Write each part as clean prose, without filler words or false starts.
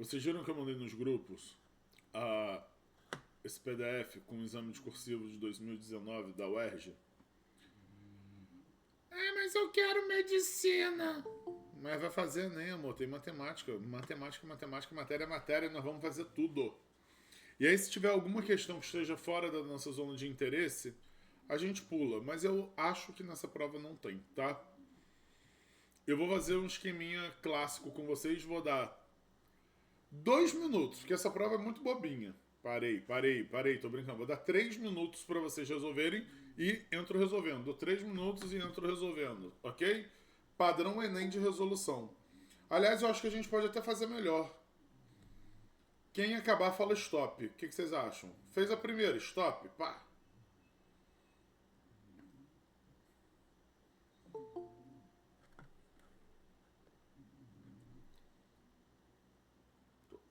Vocês viram que eu mandei nos grupos a, esse PDF com o exame de cursivo de 2019 da UERJ? Mas eu quero medicina. Mas vai fazer, né, amor? Tem matemática. Matemática, matemática, matéria é matéria e nós vamos fazer tudo. E aí, se tiver alguma questão que esteja fora da nossa zona de interesse, a gente pula. Mas eu acho que nessa prova não tem, tá? Eu vou fazer um esqueminha clássico com vocês. Vou dar 2 minutos, porque essa prova é muito bobinha. Parei, tô brincando. Vou dar 3 minutos para vocês resolverem e entro resolvendo. Dou 3 minutos e entro resolvendo, ok? Padrão Enem de resolução. Aliás, eu acho que a gente pode até fazer melhor. Quem acabar fala stop. O que vocês acham? Fez a primeira, stop, pá.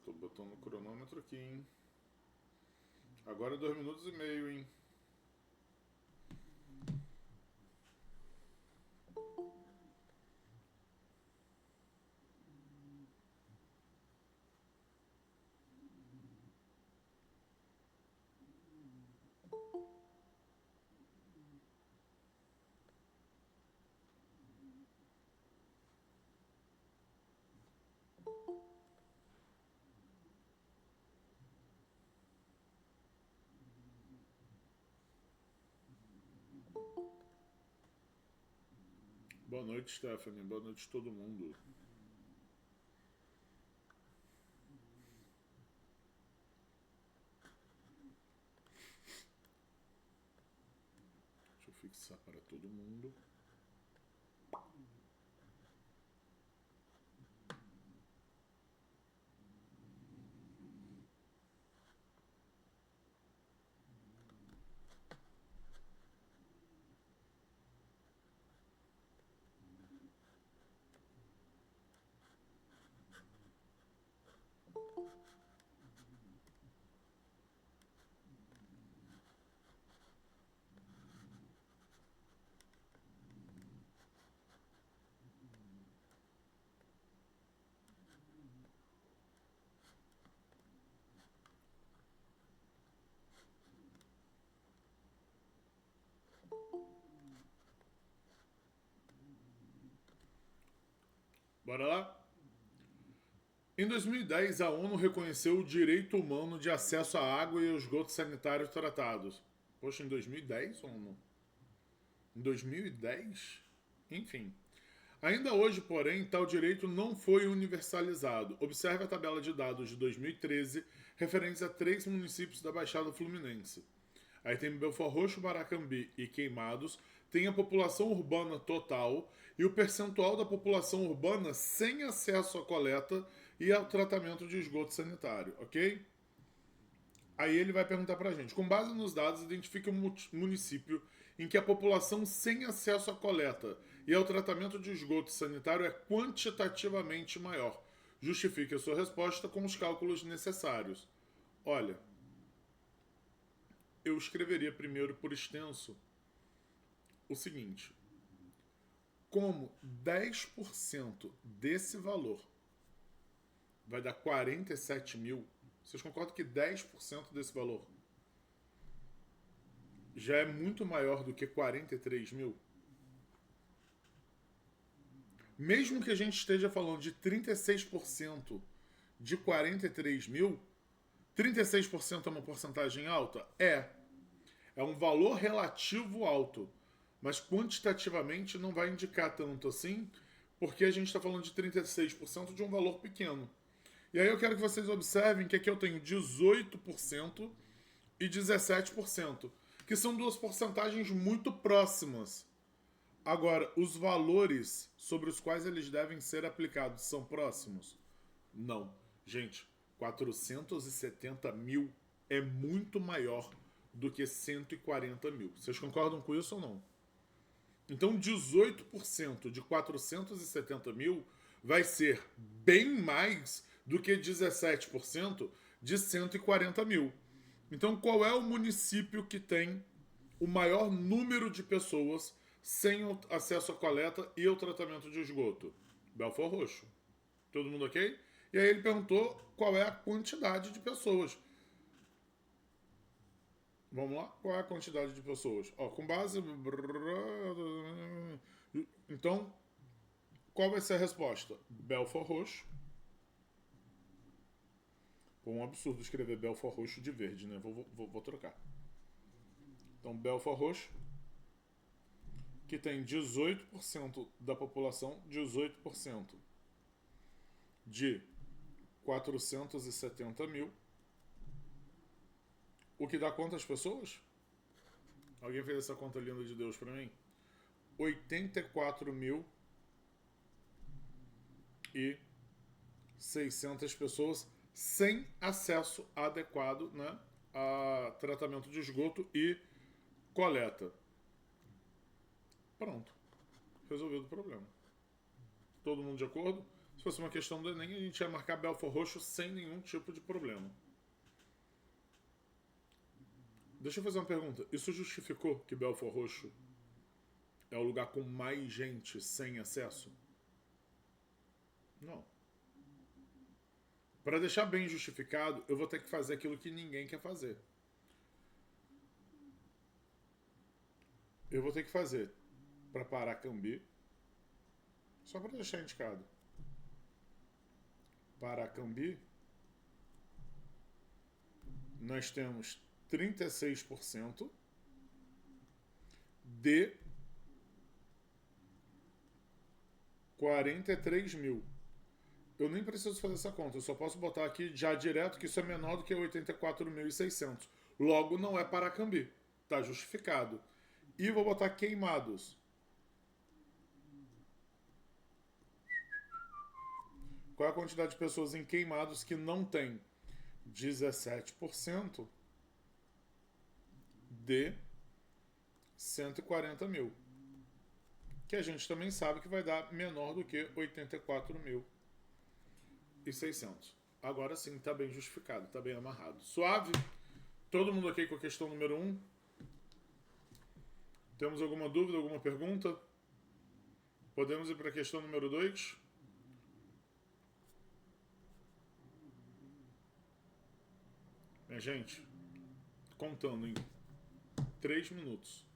Tô botando o cronômetro aqui, hein? Agora 2 minutos e meio, hein? Boa noite, Stephanie. Boa noite a todo mundo. Deixa eu fixar para todo mundo. Bora lá? Em 2010, a ONU reconheceu o direito humano de acesso à água e ao esgoto sanitário tratados. Poxa, em 2010, ONU? Em 2010? Enfim. Ainda hoje, porém, tal direito não foi universalizado. Observe a tabela de dados de 2013, referentes a 3 municípios da Baixada Fluminense. Aí tem Belfort Roxo, Baracambi e Queimados, tem a população urbana total e o percentual da população urbana sem acesso à coleta e ao tratamento de esgoto sanitário, ok? Aí ele vai perguntar pra gente, com base nos dados, identifique um município em que a população sem acesso à coleta e ao tratamento de esgoto sanitário é quantitativamente maior. Justifique a sua resposta com os cálculos necessários. Olha, eu escreveria primeiro por extenso o seguinte: como 10% desse valor vai dar 47 mil, vocês concordam que 10% desse valor já é muito maior do que 43 mil? Mesmo que a gente esteja falando de 36% de 43 mil, 36% é uma porcentagem alta? É. É um valor relativo alto, mas quantitativamente não vai indicar tanto assim, porque a gente está falando de 36% de um valor pequeno. E aí eu quero que vocês observem que aqui eu tenho 18% e 17%, que são duas porcentagens muito próximas. Agora, os valores sobre os quais eles devem ser aplicados são próximos? Não. Gente, 470 mil é muito maior do que 140 mil. Vocês concordam com isso ou não? Então, 18% de 470 mil vai ser bem mais do que 17% de 140 mil. Então, qual é o município que tem o maior número de pessoas sem acesso à coleta e ao tratamento de esgoto? Belfort Roxo. Todo mundo ok? E aí ele perguntou qual é a quantidade de pessoas. Vamos lá? Qual é a quantidade de pessoas? Ó, com base... Então, qual vai ser a resposta? Belfort Roxo. Foi um absurdo escrever Belfort Roxo de verde, né? Vou trocar. Então, Belfort Roxo, que tem 18% da população, 18% de 470 mil. O que dá quantas pessoas? Alguém fez essa conta linda de Deus pra mim? 84.600 pessoas sem acesso adequado, né, a tratamento de esgoto e coleta. Pronto. Resolvido o problema. Todo mundo de acordo? Se fosse uma questão do Enem, a gente ia marcar Belfort Roxo sem nenhum tipo de problema. Deixa eu fazer uma pergunta. Isso justificou que Belfort Roxo é o lugar com mais gente sem acesso? Não. Para deixar bem justificado, eu vou ter que fazer aquilo que ninguém quer fazer. Eu vou ter que fazer para Paracambi, só para deixar indicado. Paracambi, nós temos 36% de 43 mil. Eu nem preciso fazer essa conta, eu só posso botar aqui já direto que isso é menor do que 84.600. Logo, não é Paracambi. Está justificado. E vou botar Queimados. Qual é a quantidade de pessoas em Queimados que não tem? 17% de 140 mil. Que a gente também sabe que vai dar menor do que 84.600. Agora sim, está bem justificado, está bem amarrado. Suave? Todo mundo aqui com a questão número 1? Temos alguma dúvida, alguma pergunta? Podemos ir para a questão número 2? Minha gente, contando em 3 minutos.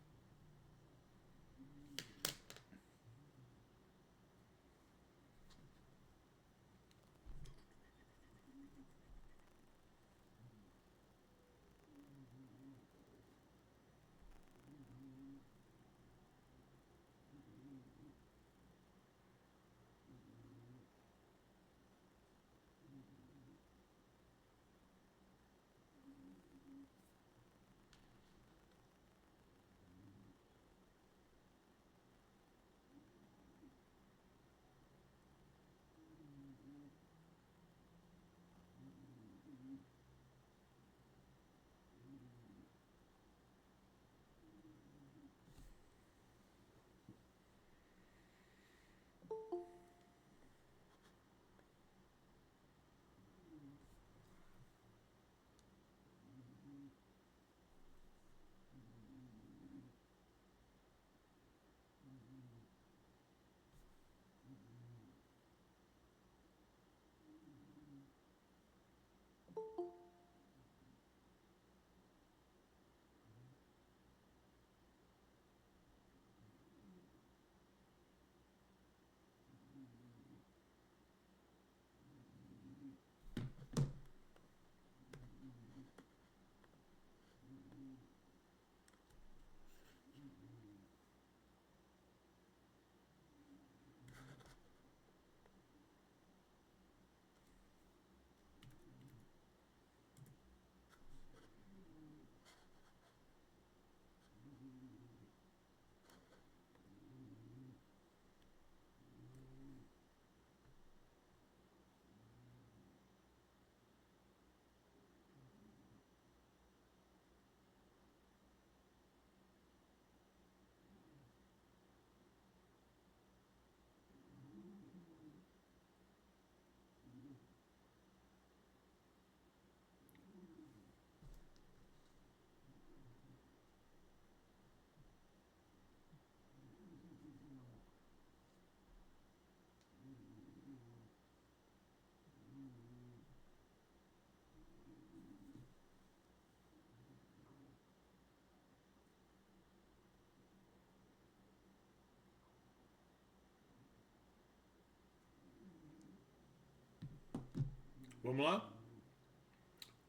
Vamos lá?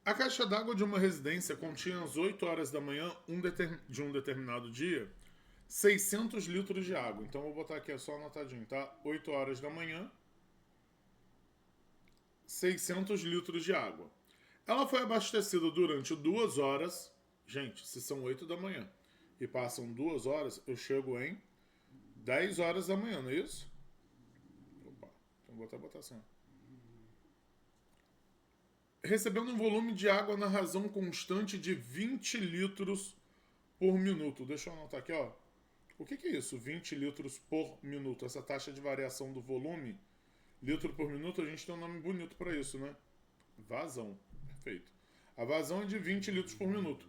A caixa d'água de uma residência continha às 8 horas da manhã de um determinado dia 600 litros de água. Então, vou botar aqui só anotadinho, tá? 8 horas da manhã, 600 litros de água. Ela foi abastecida durante 2 horas. Gente, se são 8 da manhã e passam 2 horas, eu chego em 10 horas da manhã, não é isso? Opa, então vou até botar assim. Recebendo um volume de água na razão constante de 20 litros por minuto. Deixa eu anotar aqui, ó. O que é isso? 20 litros por minuto. Essa taxa de variação do volume, litro por minuto, a gente tem um nome bonito para isso, né? Vazão. Perfeito. A vazão é de 20 litros por minuto.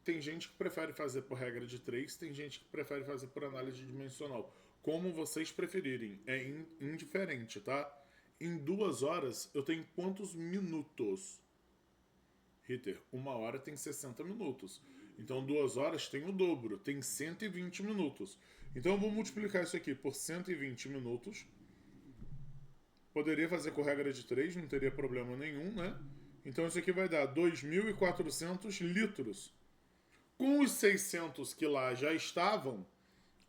Tem gente que prefere fazer por regra de 3, tem gente que prefere fazer por análise dimensional. Como vocês preferirem. É indiferente, tá? Em 2 horas, eu tenho quantos minutos? Ritter, 1 hora tem 60 minutos. Então, 2 horas tem o dobro, tem 120 minutos. Então, eu vou multiplicar isso aqui por 120 minutos. Poderia fazer com regra de 3, não teria problema nenhum, né? Então, isso aqui vai dar 2.400 litros. Com os 600 que lá já estavam,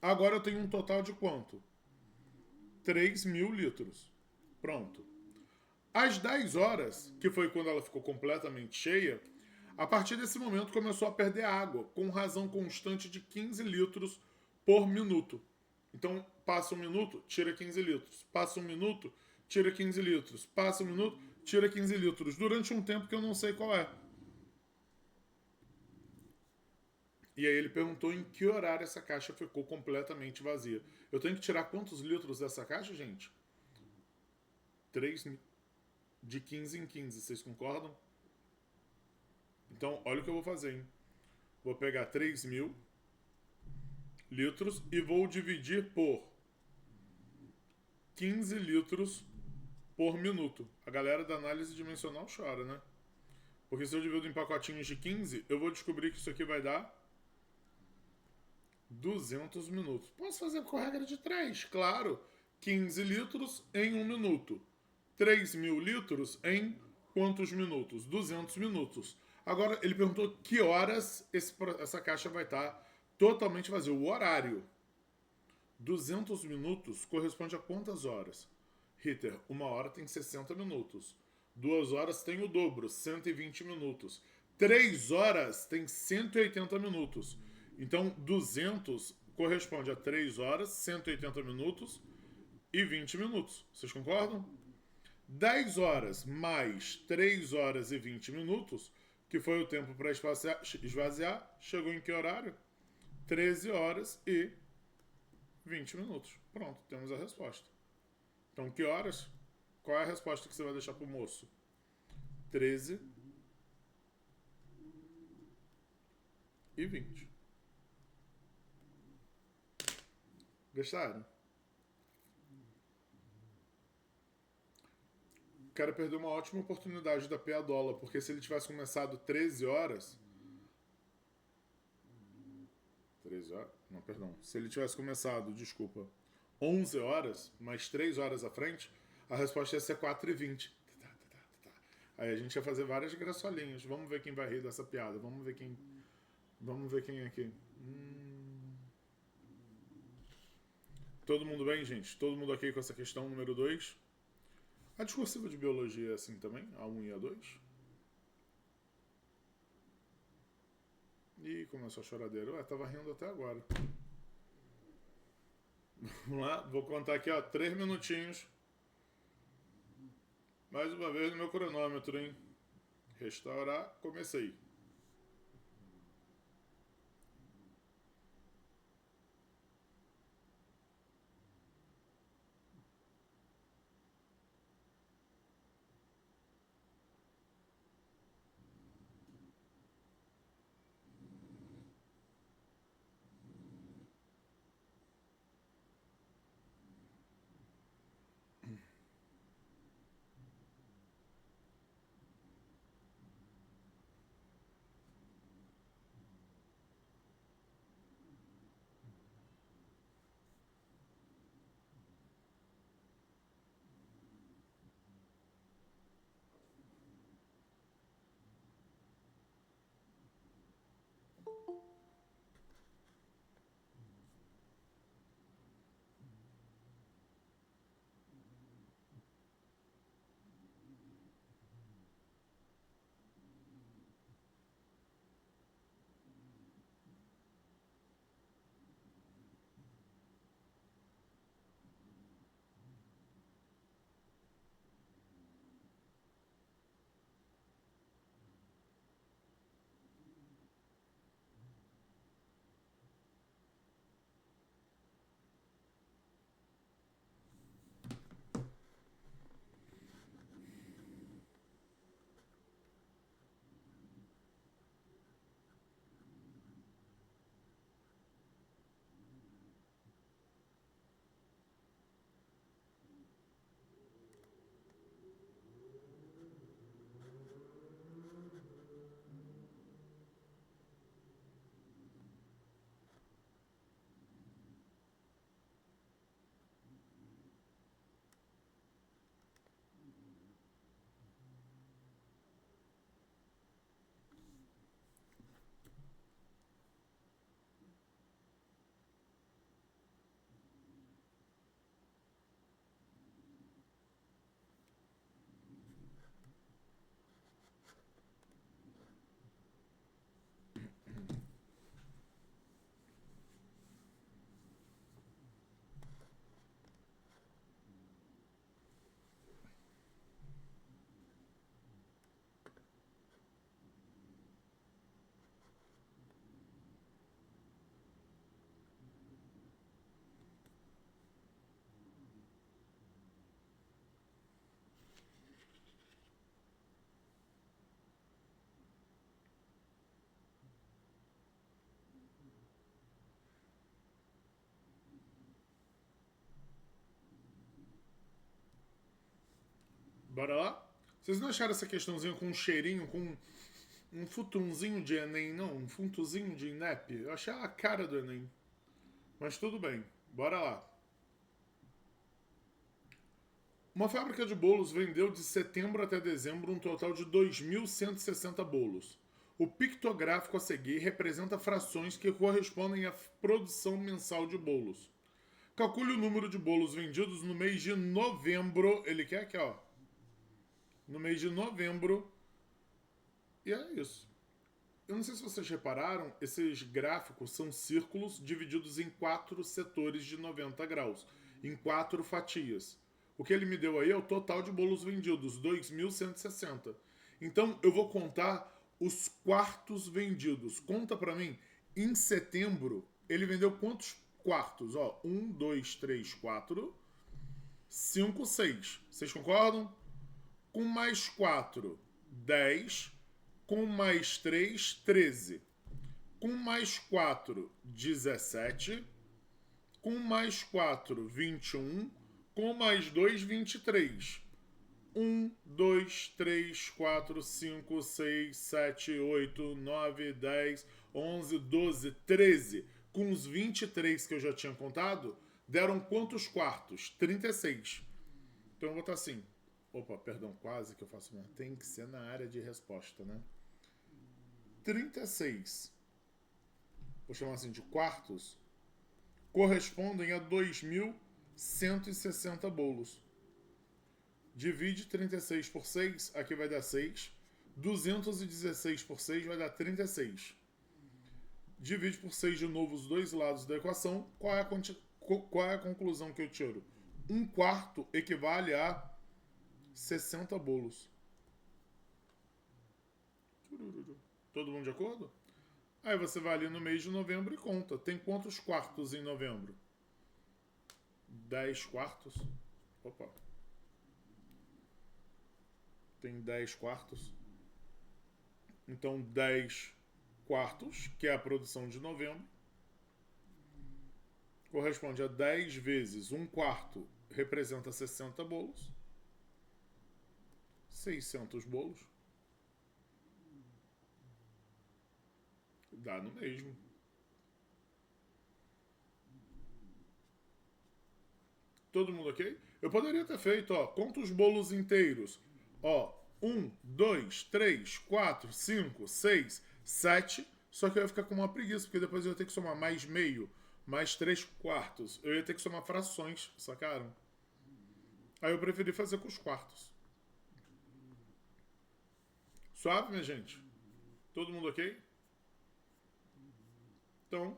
agora eu tenho um total de quanto? 3.000 litros. Pronto. Às 10 horas, que foi quando ela ficou completamente cheia, a partir desse momento começou a perder água, com razão constante de 15 litros por minuto. Então, passa um minuto, tira 15 litros. Passa um minuto, tira 15 litros. Passa um minuto, tira 15 litros. Durante um tempo que eu não sei qual é. E aí ele perguntou em que horário essa caixa ficou completamente vazia. Eu tenho que tirar quantos litros dessa caixa, gente? 3 de 15 em 15, vocês concordam? Então, olha o que eu vou fazer, hein? Vou pegar 3.000 litros e vou dividir por 15 litros por minuto. A galera da análise dimensional chora, né? Porque se eu divido em pacotinhos de 15, eu vou descobrir que isso aqui vai dar 200 minutos. Posso fazer com a regra de 3, claro. 15 litros em 1 minuto. 3.000 litros em quantos minutos? 200 minutos. Agora, ele perguntou que horas essa caixa vai estar totalmente vazia. O horário. 200 minutos corresponde a quantas horas? Ritter, 1 hora tem 60 minutos. 2 horas tem o dobro, 120 minutos. 3 horas tem 180 minutos. Então, 200 corresponde a 3 horas, 180 minutos e 20 minutos. Vocês concordam? 10 horas mais 3 horas e 20 minutos, que foi o tempo para esvaziar, chegou em que horário? 13 horas e 20 minutos. Pronto, temos a resposta. Então, que horas? Qual é a resposta que você vai deixar pro moço? 13 e 20. Gostaram? O cara perdeu uma ótima oportunidade da Piadola, porque se ele tivesse começado 13 horas... 13 horas? Não, perdão. Se ele tivesse começado, desculpa, 11 horas, mais 3 horas à frente, a resposta ia ser 4h20. Aí a gente ia fazer várias graçolinhas. Vamos ver quem vai rir dessa piada. Vamos ver quem é aqui. Todo mundo bem, gente? Todo mundo ok com essa questão número 2? A discursiva de biologia é assim também? A1 e A2? Ih, começou a choradeira. Ué, tava rindo até agora. Vamos lá, vou contar aqui, ó, 3 minutinhos. Mais uma vez no meu cronômetro, hein? Restaurar, comecei. Bora lá? Vocês não acharam essa questãozinha com um cheirinho, com um futunzinho de Enem, não? Um futuzinho de INEP? Eu achei a cara do Enem. Mas tudo bem, bora lá. Uma fábrica de bolos vendeu de setembro até dezembro um total de 2.160 bolos. O pictográfico a seguir representa frações que correspondem à produção mensal de bolos. Calcule o número de bolos vendidos no mês de novembro. Ele quer aqui, ó. No mês de novembro. E é isso. Eu não sei se vocês repararam, esses gráficos são círculos divididos em 4 setores de 90 graus, em 4 fatias. O que ele me deu aí é o total de bolos vendidos, 2.160. Então eu vou contar os quartos vendidos. Conta pra mim, em setembro, ele vendeu quantos quartos? Ó, 1, 2, 3, 4, 5, 6. Vocês concordam? Com mais 4, 10. Com mais 3, 13. Com mais 4, 17. Com mais 4, 21. Com mais 2, 23. 1, 2, 3, 4, 5, 6, 7, 8, 9, 10, 11, 12, 13. Com os 23 que eu já tinha contado, deram quantos quartos? 36. Então eu vou botar assim. Opa, perdão, quase que eu faço mesmo. Tem que ser na área de resposta, né? 36. Vou chamar assim de quartos. Correspondem a 2.160 bolos. Divide 36 por 6, aqui vai dar 6. 216 por 6 vai dar 36. Divide por 6 de novo os dois lados da equação. Qual é a conclusão que eu tiro? Um quarto equivale a 60 bolos. Todo mundo de acordo? Aí você vai ali no mês de novembro e conta. Tem quantos quartos em novembro? 10 quartos. Opa. Tem 10 quartos. Então 10 quartos, que é a produção de novembro, corresponde a 10 vezes 1 quarto, representa 60 bolos. 600 bolos. Dá no mesmo. Todo mundo ok? Eu poderia ter feito, ó, conta os bolos inteiros. Ó, 1, 2, 3, 4, 5, 6, 7. Só que eu ia ficar com uma preguiça, porque depois eu ia ter que somar mais meio, mais 3/4. Eu ia ter que somar frações, sacaram? Aí eu preferi fazer com os quartos. Suave, minha gente? Todo mundo ok? Então,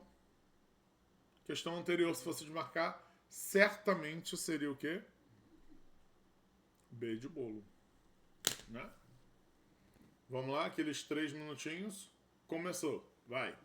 questão anterior, se fosse desmarcar, certamente seria o quê? B de bolo. Né? Vamos lá, aqueles 3 minutinhos. Começou. Vai.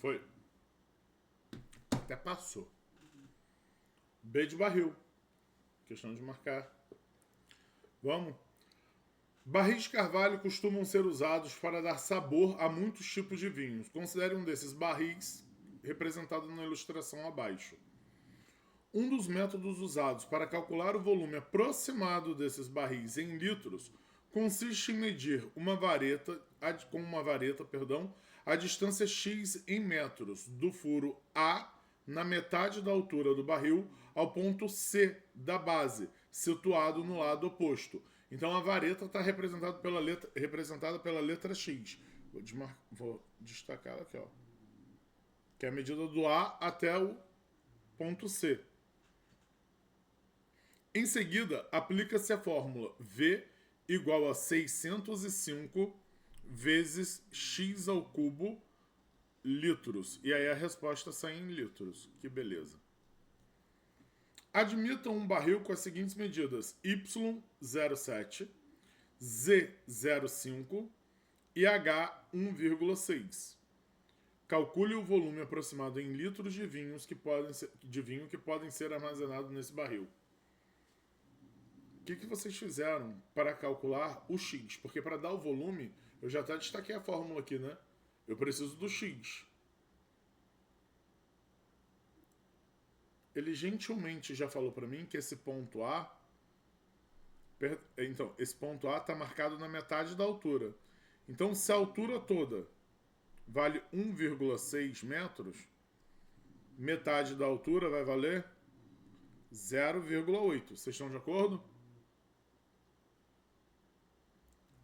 Foi. Até passou. B de barril. Questão de marcar. Vamos. Barris de carvalho costumam ser usados para dar sabor a muitos tipos de vinhos. Considere um desses barris representado na ilustração abaixo. Um dos métodos usados para calcular o volume aproximado desses barris em litros consiste em medir com uma vareta, a distância x em metros do furo A na metade da altura do barril ao ponto C da base, situado no lado oposto, Então a vareta está representada pela letra X. Vou destacar ela aqui, ó. Que é a medida do A até o ponto C. Em seguida, aplica-se a fórmula V igual a 605 vezes x ao cubo litros. E aí a resposta sai em litros. Que beleza. Admita um barril com as seguintes medidas: Y0,7, Z0,5 e H1,6. Calcule o volume aproximado em litros de vinho que podem ser armazenados nesse barril. O que vocês fizeram para calcular o X? Porque para dar o volume, eu já até destaquei a fórmula aqui, né? Eu preciso do X. Ele gentilmente já falou para mim que esse ponto A... Então, esse ponto A está marcado na metade da altura. Então, se a altura toda vale 1,6 metros, metade da altura vai valer 0,8. Vocês estão de acordo?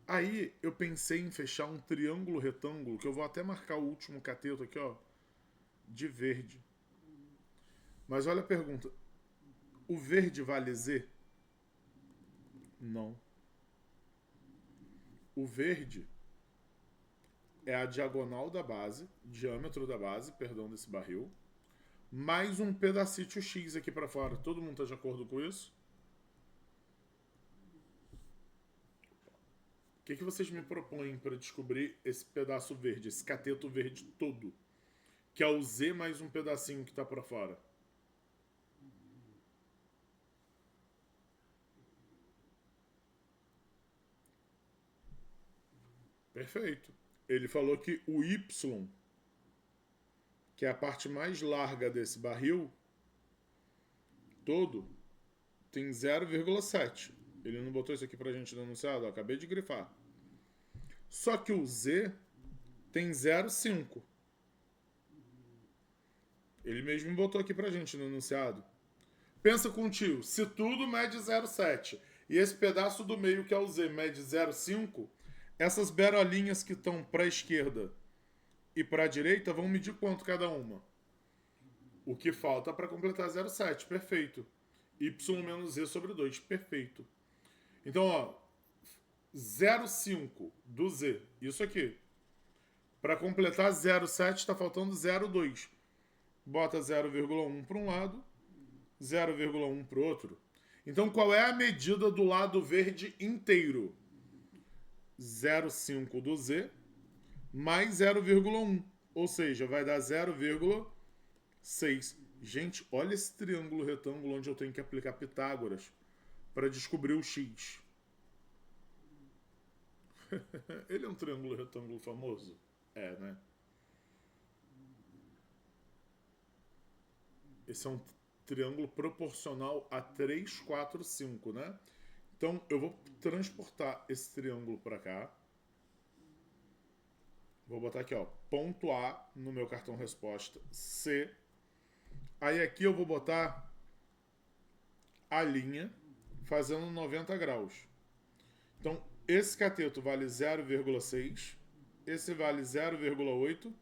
Aí eu pensei em fechar um triângulo retângulo, que eu vou até marcar o último cateto aqui, ó, de verde. Mas olha a pergunta. O verde vale Z? Não. O verde é a diagonal da base, diâmetro da base, perdão, desse barril, mais um pedacito X aqui para fora. Todo mundo está de acordo com isso? O que vocês me propõem para descobrir esse pedaço verde, esse cateto verde todo? Que é o Z mais um pedacinho que está para fora. Perfeito. Ele falou que o Y, que é a parte mais larga desse barril todo, tem 0,7. Ele não botou isso aqui pra gente no enunciado, ó, acabei de grifar. Só que o Z tem 0,5. Ele mesmo botou aqui pra gente no enunciado. Pensa contigo, se tudo mede 0,7 e esse pedaço do meio, que é o Z, mede 0,5, essas berolinhas que estão para a esquerda e para a direita vão medir quanto cada uma? O que falta para completar 0,7, perfeito. Y menos Z sobre 2, perfeito. Então, ó, 0,5 do Z, isso aqui. Para completar 0,7 está faltando 0,2. Bota 0,1 para um lado, 0,1 para o outro. Então, qual é a medida do lado verde inteiro? 0,5 do Z mais 0,1. Ou seja, vai dar 0,6. Gente, olha esse triângulo retângulo onde eu tenho que aplicar Pitágoras para descobrir o X. Ele é um triângulo retângulo famoso? É, né? Esse é um triângulo proporcional a 3, 4, 5, né? Então, eu vou transportar esse triângulo para cá. Vou botar aqui, ó, ponto A no meu cartão resposta, C. Aí aqui eu vou botar a linha fazendo 90 graus. Então, esse cateto vale 0,6, esse vale 0,8.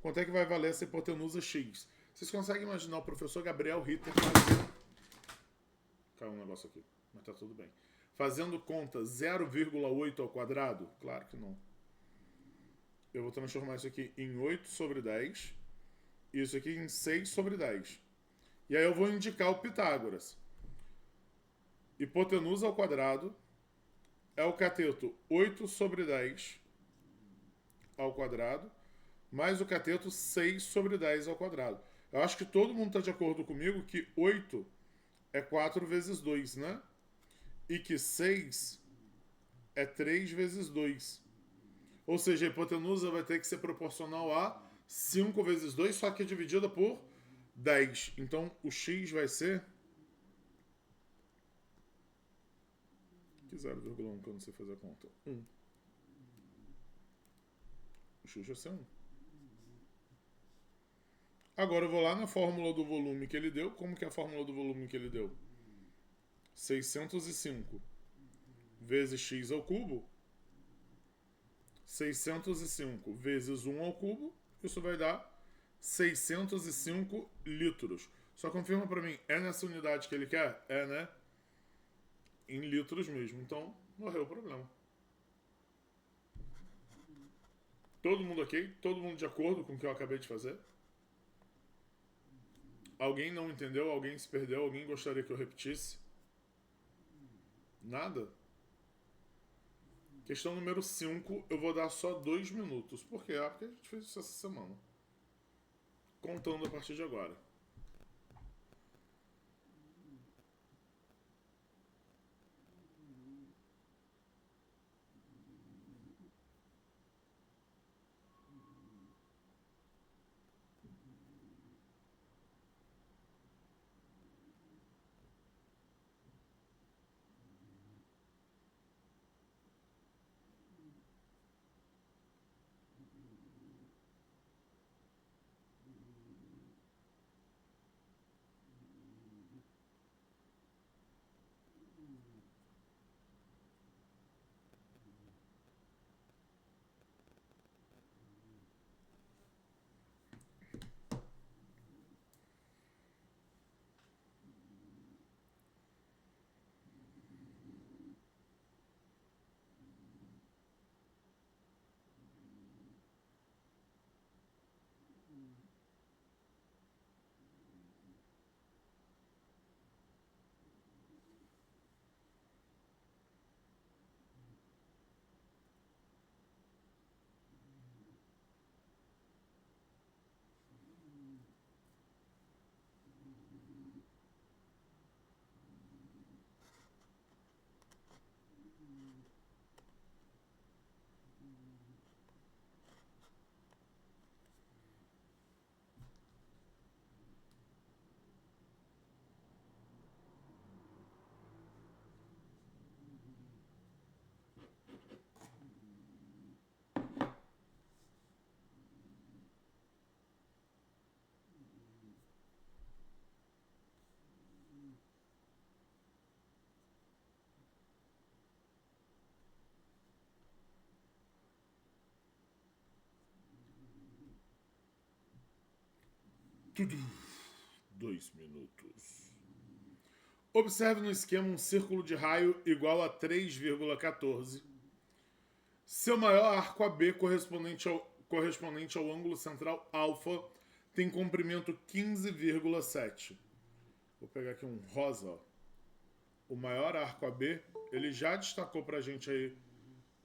Quanto é que vai valer essa hipotenusa X? Vocês conseguem imaginar o professor Gabriel Ritter fazendo... Caiu um negócio aqui, mas tá tudo bem. Fazendo conta 0,8 ao quadrado? Claro que não. Eu vou transformar isso aqui em 8 sobre 10. E isso aqui em 6 sobre 10. E aí eu vou indicar o Pitágoras. Hipotenusa ao quadrado é o cateto 8 sobre 10 ao quadrado, mais o cateto 6 sobre 10 ao quadrado. Eu acho que todo mundo está de acordo comigo que 8 é 4 vezes 2, né? E que 6 é 3 vezes 2. Ou seja, a hipotenusa vai ter que ser proporcional a 5 vezes 2, só que é dividida por 10. Então, o x vai ser... Que 0,1 que eu não sei fazer a conta? 1. O x vai ser 1. Agora eu vou lá na fórmula do volume que ele deu. Como que é a fórmula do volume que ele deu? 605 vezes x ao cubo, 605 vezes 1 ao cubo, isso vai dar 605 litros. Só confirma para mim, é nessa unidade que ele quer? É, né? Em litros mesmo. Então, morreu o problema. Todo mundo ok? Todo mundo de acordo com o que eu acabei de fazer? Alguém não entendeu? Alguém se perdeu? Alguém gostaria que eu repetisse? Nada? Questão número 5, eu vou dar só 2 minutos. Por quê? Porque a gente fez isso essa semana. Contando a partir de agora. Tudo. 2 minutos. Observe no esquema um círculo de raio igual a 3,14. Seu maior arco AB correspondente ao ângulo central alfa tem comprimento 15,7. Vou pegar aqui um rosa. Ó. O maior arco AB, ele já destacou pra gente aí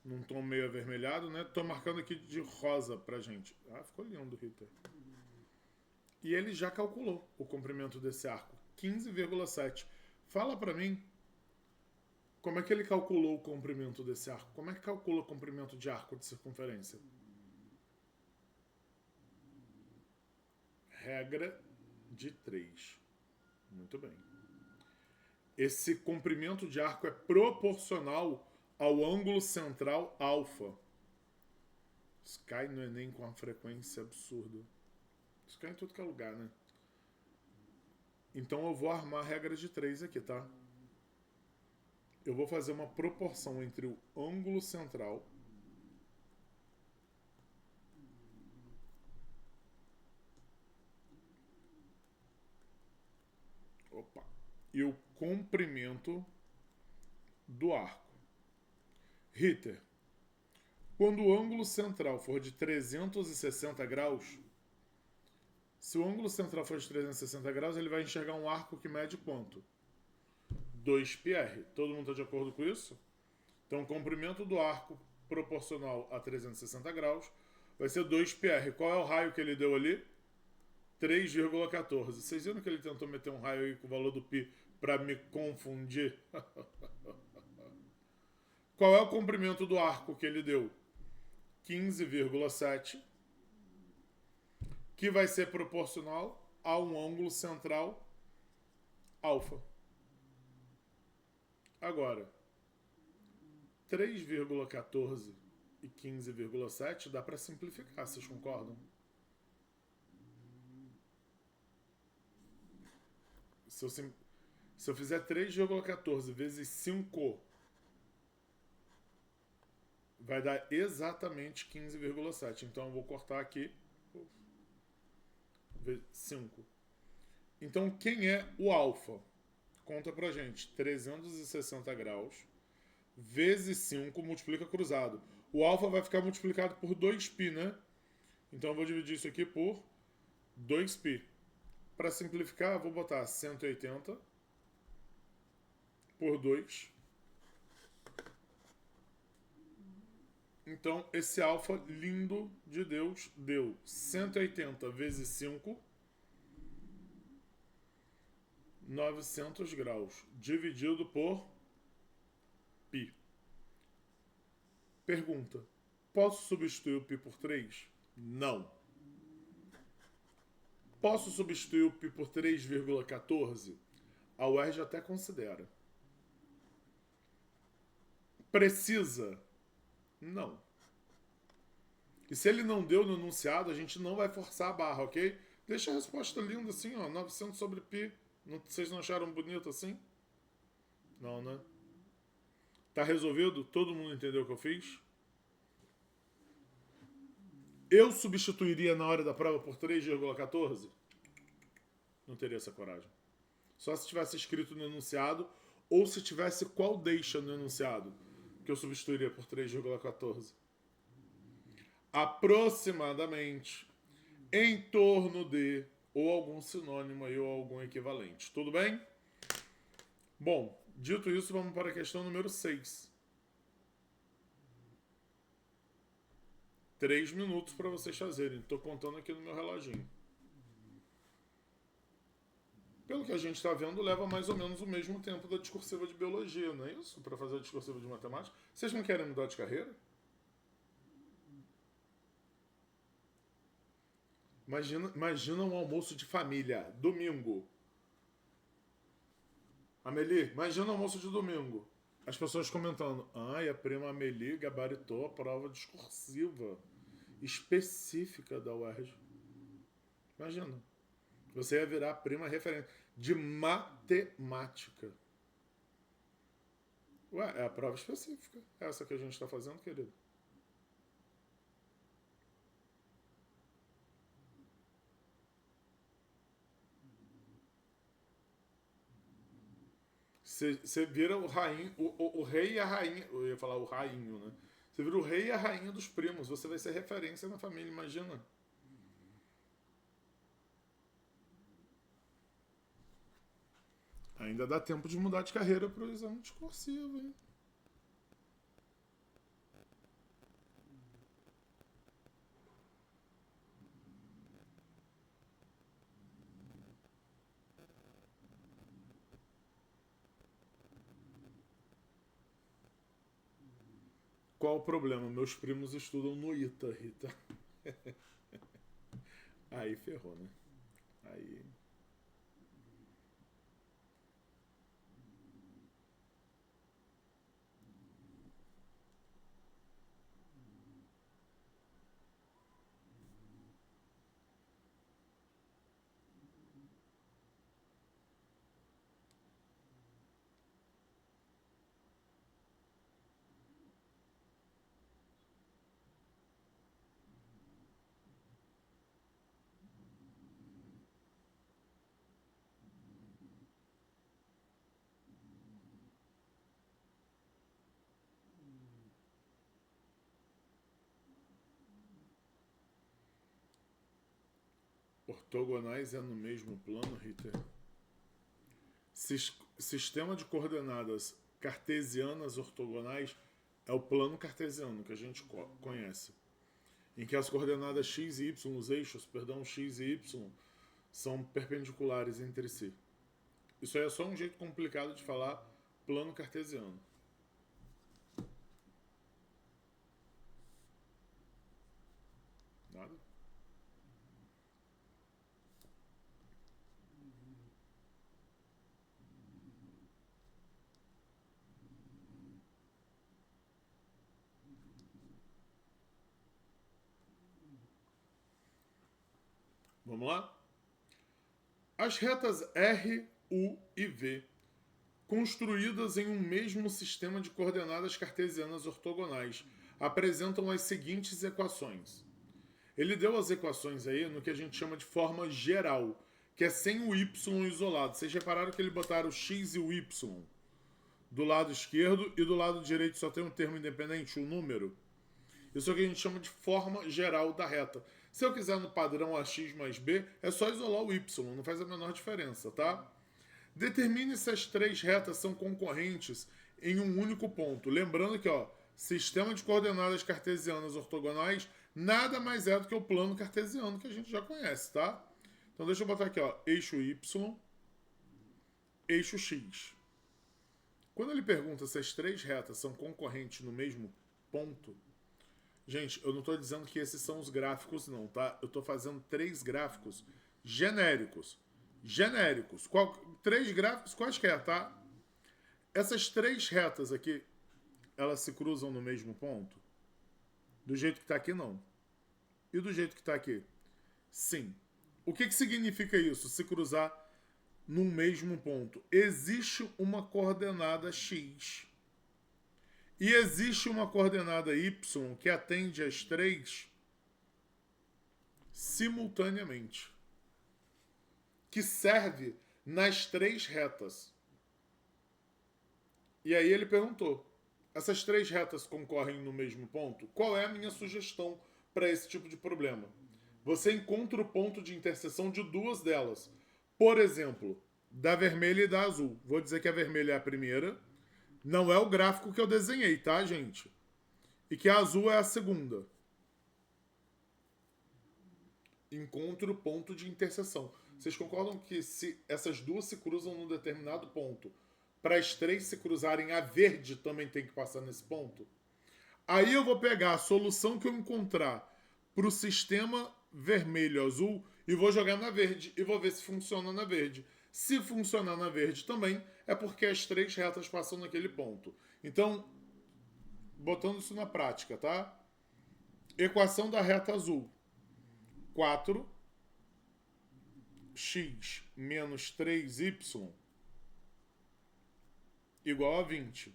num tom meio avermelhado, né? Tô marcando aqui de rosa pra gente. Ah, ficou lindo, Rita. E ele já calculou o comprimento desse arco, 15,7. Fala pra mim como é que ele calculou o comprimento desse arco. Como é que calcula o comprimento de arco de circunferência? Regra de 3. Muito bem. Esse comprimento de arco é proporcional ao ângulo central alfa. Isso cai no Enem com uma frequência absurda. Isso cai em tudo que é lugar, né? Então eu vou armar a regra de 3 aqui, tá? Eu vou fazer uma proporção entre o ângulo central e o comprimento do arco. Ritter, quando o ângulo central for de 360 graus, se o ângulo central for de 360 graus, ele vai enxergar um arco que mede quanto? 2πr. Todo mundo está de acordo com isso? Então, o comprimento do arco proporcional a 360 graus vai ser 2πr. Qual é o raio que ele deu ali? 3,14. Vocês viram que ele tentou meter um raio aí com o valor do π para me confundir? Qual é o comprimento do arco que ele deu? 15,7, que vai ser proporcional a um ângulo central alfa. Agora, 3,14 e 15,7 dá para simplificar, vocês concordam? Se eu fizer 3,14 vezes 5 vai dar exatamente 15,7. Então eu vou cortar aqui 5. Então quem é o alfa? Conta pra gente. 360 graus vezes 5 multiplica cruzado. O alfa vai ficar multiplicado por 2π, né? Então eu vou dividir isso aqui por 2π. Para simplificar, eu vou botar 180 por 2. Então, esse alfa lindo de Deus deu 180 vezes 5, 900 graus, dividido por π. Pergunta: posso substituir o π por 3? Não. Posso substituir o π por 3,14? A UERJ até considera. Precisa? Não. E se ele não deu no enunciado, a gente não vai forçar a barra, ok? Deixa a resposta linda assim, ó, 900 sobre π. Vocês não acharam bonito assim? Não, né? Tá resolvido? Todo mundo entendeu o que eu fiz? Eu substituiria na hora da prova por 3,14? Não teria essa coragem. Só se tivesse escrito no enunciado ou se tivesse qual deixa no enunciado que eu substituiria por 3,14. Aproximadamente, em torno de, ou algum sinônimo aí, ou algum equivalente. Tudo bem? Bom, dito isso, vamos para a questão número 6. 3 minutos para vocês fazerem. Estou contando aqui no meu reloginho. Pelo que a gente está vendo, leva mais ou menos o mesmo tempo da discursiva de biologia, não é isso? Para fazer a discursiva de matemática. Vocês não querem mudar de carreira? Imagina um almoço de família, domingo. Amelie, imagina um almoço de domingo. As pessoas comentando: ai, a prima Amelie gabaritou a prova discursiva específica da UERJ. Imagina. Você ia virar a prima referente de matemática. Ué, é a prova específica. É essa que a gente está fazendo, querido. Você vira o rainho, o rei e a rainha. Eu ia falar o rainho, né? Você vira o rei e a rainha dos primos. Você vai ser referência na família, imagina. Ainda dá tempo de mudar de carreira para o exame discursivo, hein? Qual o problema? Meus primos estudam no ITA, Rita. Aí ferrou, né? Aí. Ortogonais é no mesmo plano, Rita? Sistema de coordenadas cartesianas ortogonais é o plano cartesiano que a gente conhece, em que as coordenadas x e y, os eixos, perdão, x e y, são perpendiculares entre si. Isso aí é só um jeito complicado de falar plano cartesiano. Nada? Vamos lá? As retas R, U e V, construídas em um mesmo sistema de coordenadas cartesianas ortogonais, apresentam as seguintes equações. Ele deu as equações aí no que a gente chama de forma geral, que é sem o y isolado. Vocês repararam que ele botaram o x e o y do lado esquerdo e do lado direito só tem um termo independente, um número? Isso é o que a gente chama de forma geral da reta. Se eu quiser no padrão ax mais b, é só isolar o y, não faz a menor diferença, tá? Determine se as três retas são concorrentes em um único ponto. Lembrando que, ó, sistema de coordenadas cartesianas ortogonais nada mais é do que o plano cartesiano que a gente já conhece, tá? Então deixa eu botar aqui, ó, eixo y, eixo x. Quando ele pergunta se as três retas são concorrentes no mesmo ponto, gente, eu não estou dizendo que esses são os gráficos não, tá? Eu estou fazendo três gráficos genéricos. Três gráficos quaisquer, tá? Essas três retas aqui, elas se cruzam no mesmo ponto? Do jeito que está aqui, não. E do jeito que está aqui? Sim. O que significa isso? Se cruzar num mesmo ponto. Existe uma coordenada x. E existe uma coordenada y que atende as três simultaneamente. Que serve nas três retas. E aí ele perguntou, essas três retas concorrem no mesmo ponto? Qual é a minha sugestão para esse tipo de problema? Você encontra o ponto de interseção de duas delas. Por exemplo, da vermelha e da azul. Vou dizer que a vermelha é a primeira. Não é o gráfico que eu desenhei, tá, gente? E que a azul é a segunda. Encontro o ponto de interseção. Vocês concordam que se essas duas se cruzam num determinado ponto, para as três se cruzarem, a verde também tem que passar nesse ponto? Aí eu vou pegar a solução que eu encontrar para o sistema vermelho-azul e vou jogar na verde e vou ver se funciona na verde. Se funcionar na verde também, é porque as três retas passam naquele ponto. Então, botando isso na prática, tá? Equação da reta azul. 4x menos 3y igual a 20.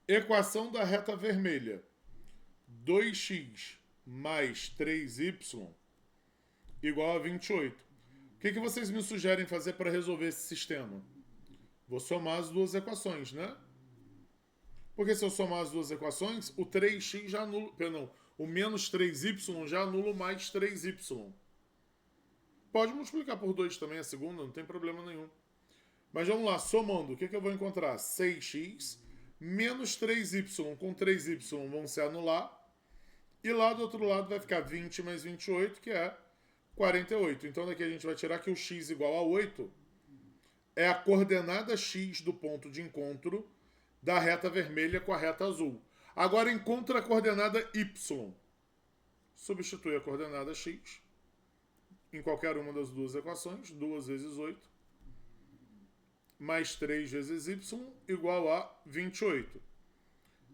Equação da reta vermelha. 2x mais 3y igual a 28. O que vocês me sugerem fazer para resolver esse sistema? Vou somar as duas equações, né? Porque se eu somar as duas equações, o 3x já anula... Perdão, o menos 3y já anula o mais 3y. Pode multiplicar por 2 também a segunda, não tem problema nenhum. Mas vamos lá, somando, o que eu vou encontrar? 6x menos 3y com 3y vão se anular. E lá do outro lado vai ficar 20 mais 28, que é 48. Então daqui a gente vai tirar que o x igual a 8 é a coordenada x do ponto de encontro da reta vermelha com a reta azul. Agora encontra a coordenada y. Substitui a coordenada x em qualquer uma das duas equações. 2 vezes 8 mais 3 vezes y igual a 28.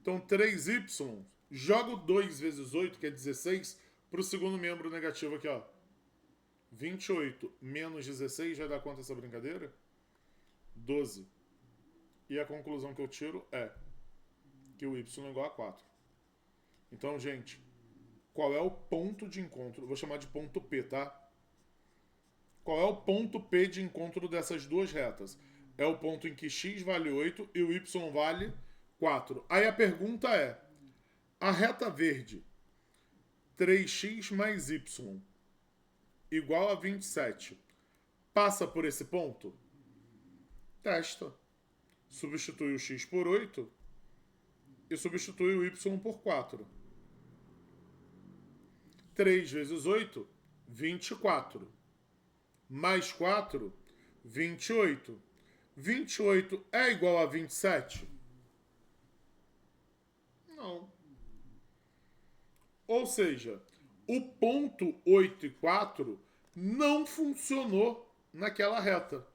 Então 3y, jogo 2 vezes 8, que é 16, para o segundo membro negativo aqui, ó. 28 menos 16 vai dar quanto essa brincadeira? 12. E a conclusão que eu tiro é que o y é igual a 4. Então, gente, qual é o ponto de encontro? Vou chamar de ponto P, tá? Qual é o ponto P de encontro dessas duas retas? É o ponto em que x vale 8 e o y vale 4. Aí a pergunta é, a reta verde 3x mais y igual a 27 passa por esse ponto? Testa. Substitui o x por 8 e substitui o y por 4. 3 vezes 8, 24. Mais 4, 28. 28 é igual a 27? Não. Ou seja, o ponto 8 e 4 não funcionou naquela reta.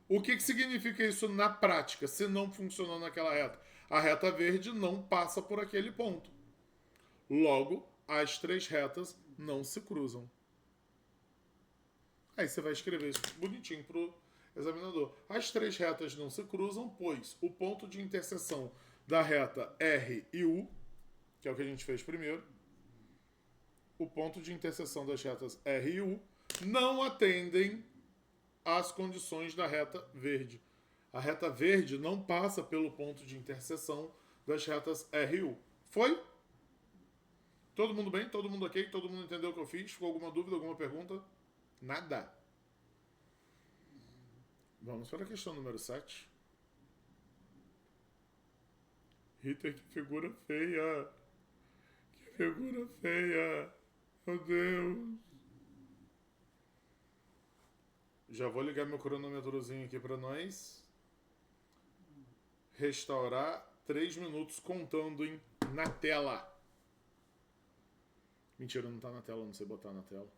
O que significa isso na prática, se não funcionou naquela reta? A reta verde não passa por aquele ponto. Logo, as três retas não se cruzam. Aí você vai escrever isso bonitinho para o examinador. As três retas não se cruzam, pois o ponto de interseção da reta R e U que é o que a gente fez primeiro, o ponto de interseção das retas R e U não atendem às condições da reta verde. A reta verde não passa pelo ponto de interseção das retas R e U. Foi? Todo mundo bem? Todo mundo ok? Todo mundo entendeu o que eu fiz? Ficou alguma dúvida, alguma pergunta? Nada. Vamos para a questão número 7. Ritter, que figura feia. Que figura feia. Meu Deus. Já vou ligar meu cronômetrozinho aqui para nós. Restaurar 3 minutos contando na tela. Mentira, não tá na tela, não sei botar na tela.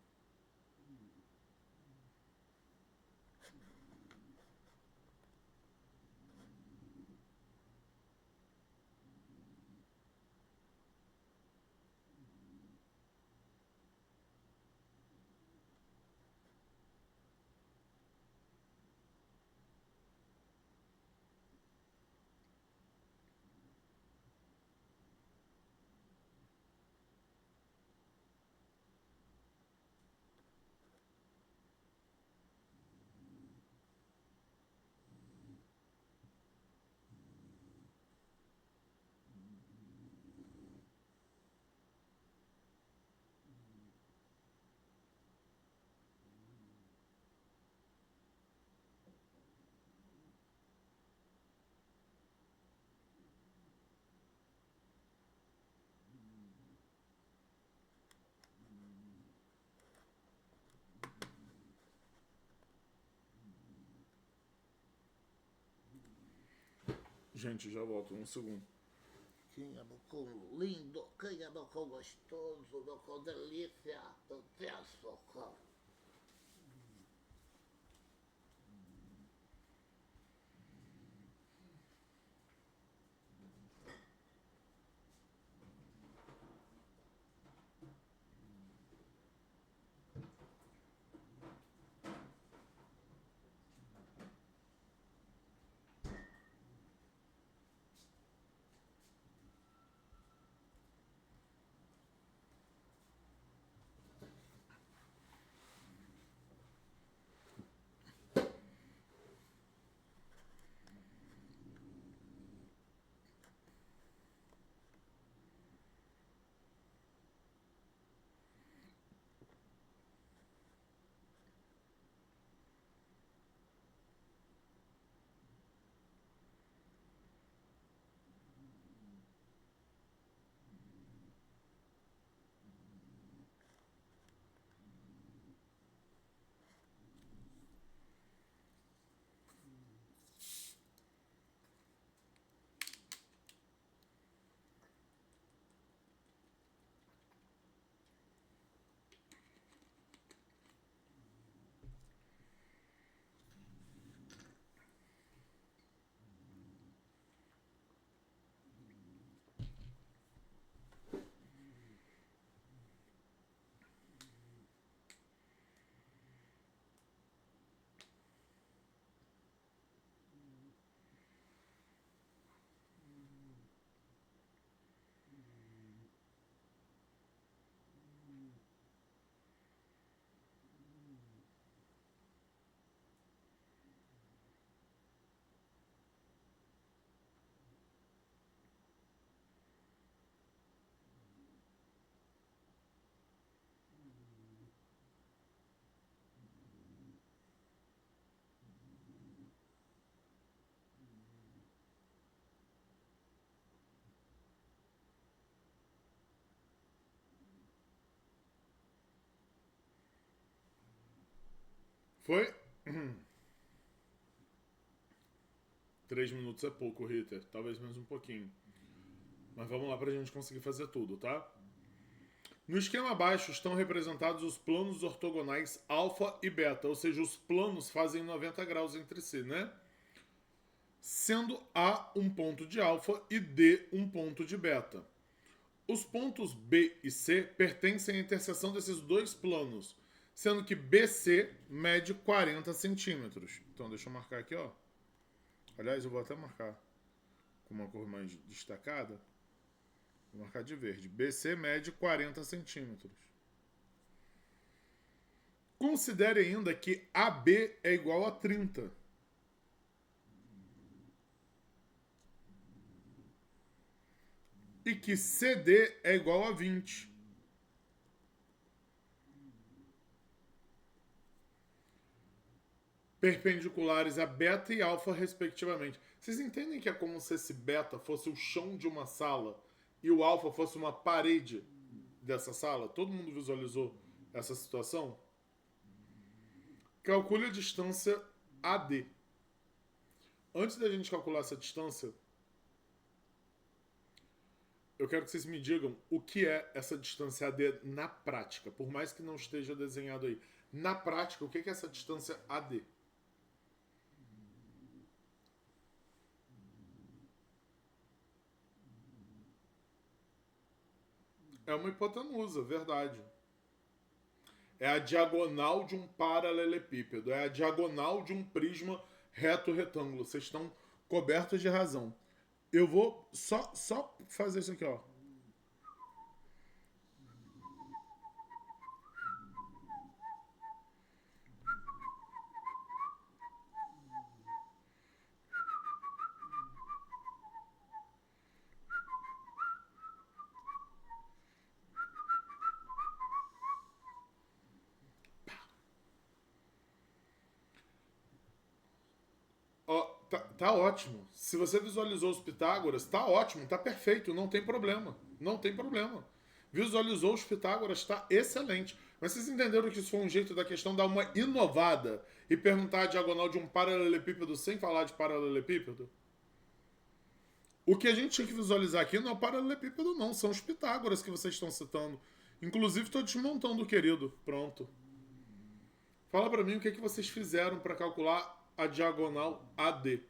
Gente, já volto, um segundo. Quem é meu cão lindo? Quem é meu cão gostoso? Meu cão delícia? Eu peço, cão. Foi? 3 minutos é pouco, Ritter. Talvez mais um pouquinho. Mas vamos lá pra gente conseguir fazer tudo, tá? No esquema abaixo estão representados os planos ortogonais alfa e beta, ou seja, os planos fazem 90 graus entre si, né? Sendo A um ponto de alfa e D um ponto de beta. Os pontos B e C pertencem à interseção desses dois planos, sendo que BC mede 40 centímetros. Então deixa eu marcar aqui, ó. Aliás, eu vou até marcar com uma cor mais destacada. Vou marcar de verde. BC mede 40 centímetros. Considere ainda que AB é igual a 30. E que CD é igual a 20. Perpendiculares a beta e alfa, respectivamente. Vocês entendem que é como se esse beta fosse o chão de uma sala e o alfa fosse uma parede dessa sala? Todo mundo visualizou essa situação? Calcule a distância AD. Antes da gente calcular essa distância, eu quero que vocês me digam o que é essa distância AD na prática. Por mais que não esteja desenhado aí. Na prática, o que é essa distância AD? É uma hipotenusa, verdade. É a diagonal de um paralelepípedo. É a diagonal de um prisma reto-retângulo. Vocês estão cobertos de razão. Eu vou só fazer isso aqui, ó. Ó, tá ótimo. Se você visualizou os Pitágoras, tá ótimo, tá perfeito, não tem problema. Não tem problema. Visualizou os Pitágoras, tá excelente. Mas vocês entenderam que isso foi um jeito da questão dar uma inovada e perguntar a diagonal de um paralelepípedo sem falar de paralelepípedo? O que a gente tinha que visualizar aqui não é o paralelepípedo, não. São os Pitágoras que vocês estão citando. Inclusive, estou desmontando o querido. Pronto. Fala para mim o que vocês fizeram para calcular a diagonal AD.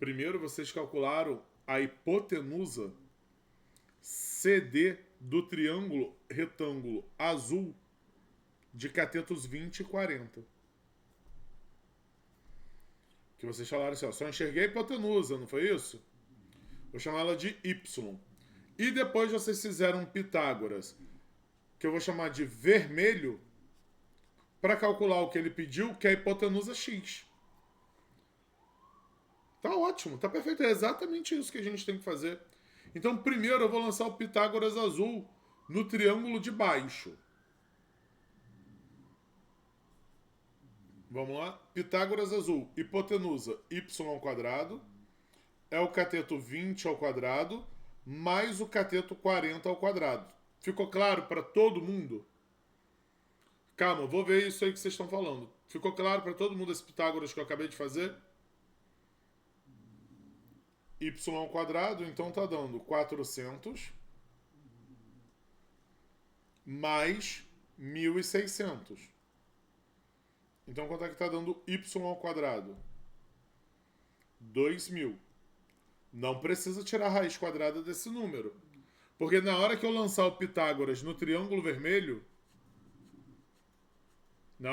Primeiro, vocês calcularam a hipotenusa CD do triângulo retângulo azul de catetos 20 e 40. Que vocês falaram assim, ó, só enxerguei a hipotenusa, não foi isso? Vou chamar ela de Y. E depois vocês fizeram Pitágoras, que eu vou chamar de vermelho, para calcular o que ele pediu, que é a hipotenusa X. Tá ótimo, tá perfeito. É exatamente isso que a gente tem que fazer. Então, primeiro eu vou lançar o Pitágoras azul no triângulo de baixo. Vamos lá? Pitágoras azul, hipotenusa y ao quadrado, é o cateto 20 ao quadrado, mais o cateto 40 ao quadrado. Ficou claro para todo mundo? Calma, vou ver isso aí que vocês estão falando. Ficou claro para todo mundo esse Pitágoras que eu acabei de fazer? Y ao quadrado, então tá dando 400 mais 1.600. Então quanto é que tá dando y ao quadrado? 2.000. Não precisa tirar a raiz quadrada desse número. Porque na hora que eu lançar o Pitágoras no triângulo vermelho, eu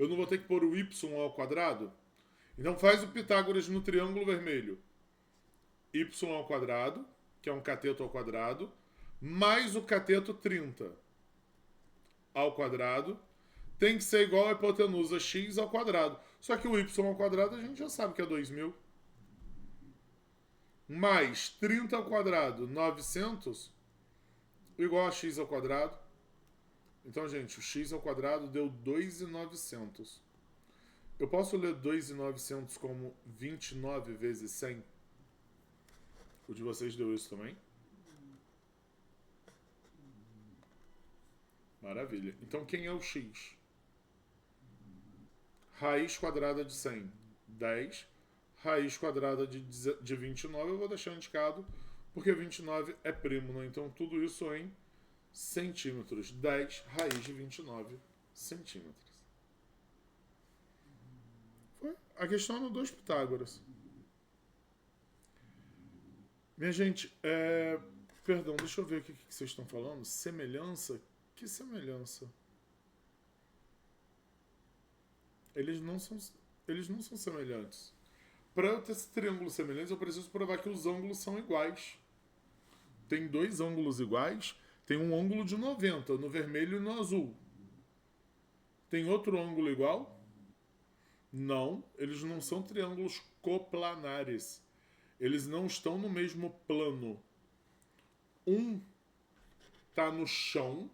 não vou ter que pôr o y ao quadrado? Então faz o Pitágoras no triângulo vermelho. Y ao quadrado, que é um cateto ao quadrado, mais o cateto 30 ao quadrado, tem que ser igual a hipotenusa x ao quadrado. Só que o y ao quadrado a gente já sabe que é 2.000. Mais 30 ao quadrado, 900, igual a x ao quadrado. Então, gente, o x ao quadrado deu 2.900. Eu posso ler 2.900 como 29 vezes 100? O de vocês deu isso também? Maravilha. Então, quem é o x? Raiz quadrada de 100, 10. Raiz quadrada de 29 eu vou deixar indicado, porque 29 é primo, né? Então, tudo isso em centímetros. 10 raiz de 29 centímetros. Foi. A questão eram 2 Pitágoras. Minha gente, perdão, deixa eu ver o que vocês estão falando. Semelhança? Que semelhança? Eles não são semelhantes. Para eu ter esse triângulo semelhante, eu preciso provar que os ângulos são iguais. Tem dois ângulos iguais, tem um ângulo de 90 no vermelho e no azul. Tem outro ângulo igual? Não, eles não são triângulos coplanares. Eles não estão no mesmo plano. Um está no chão,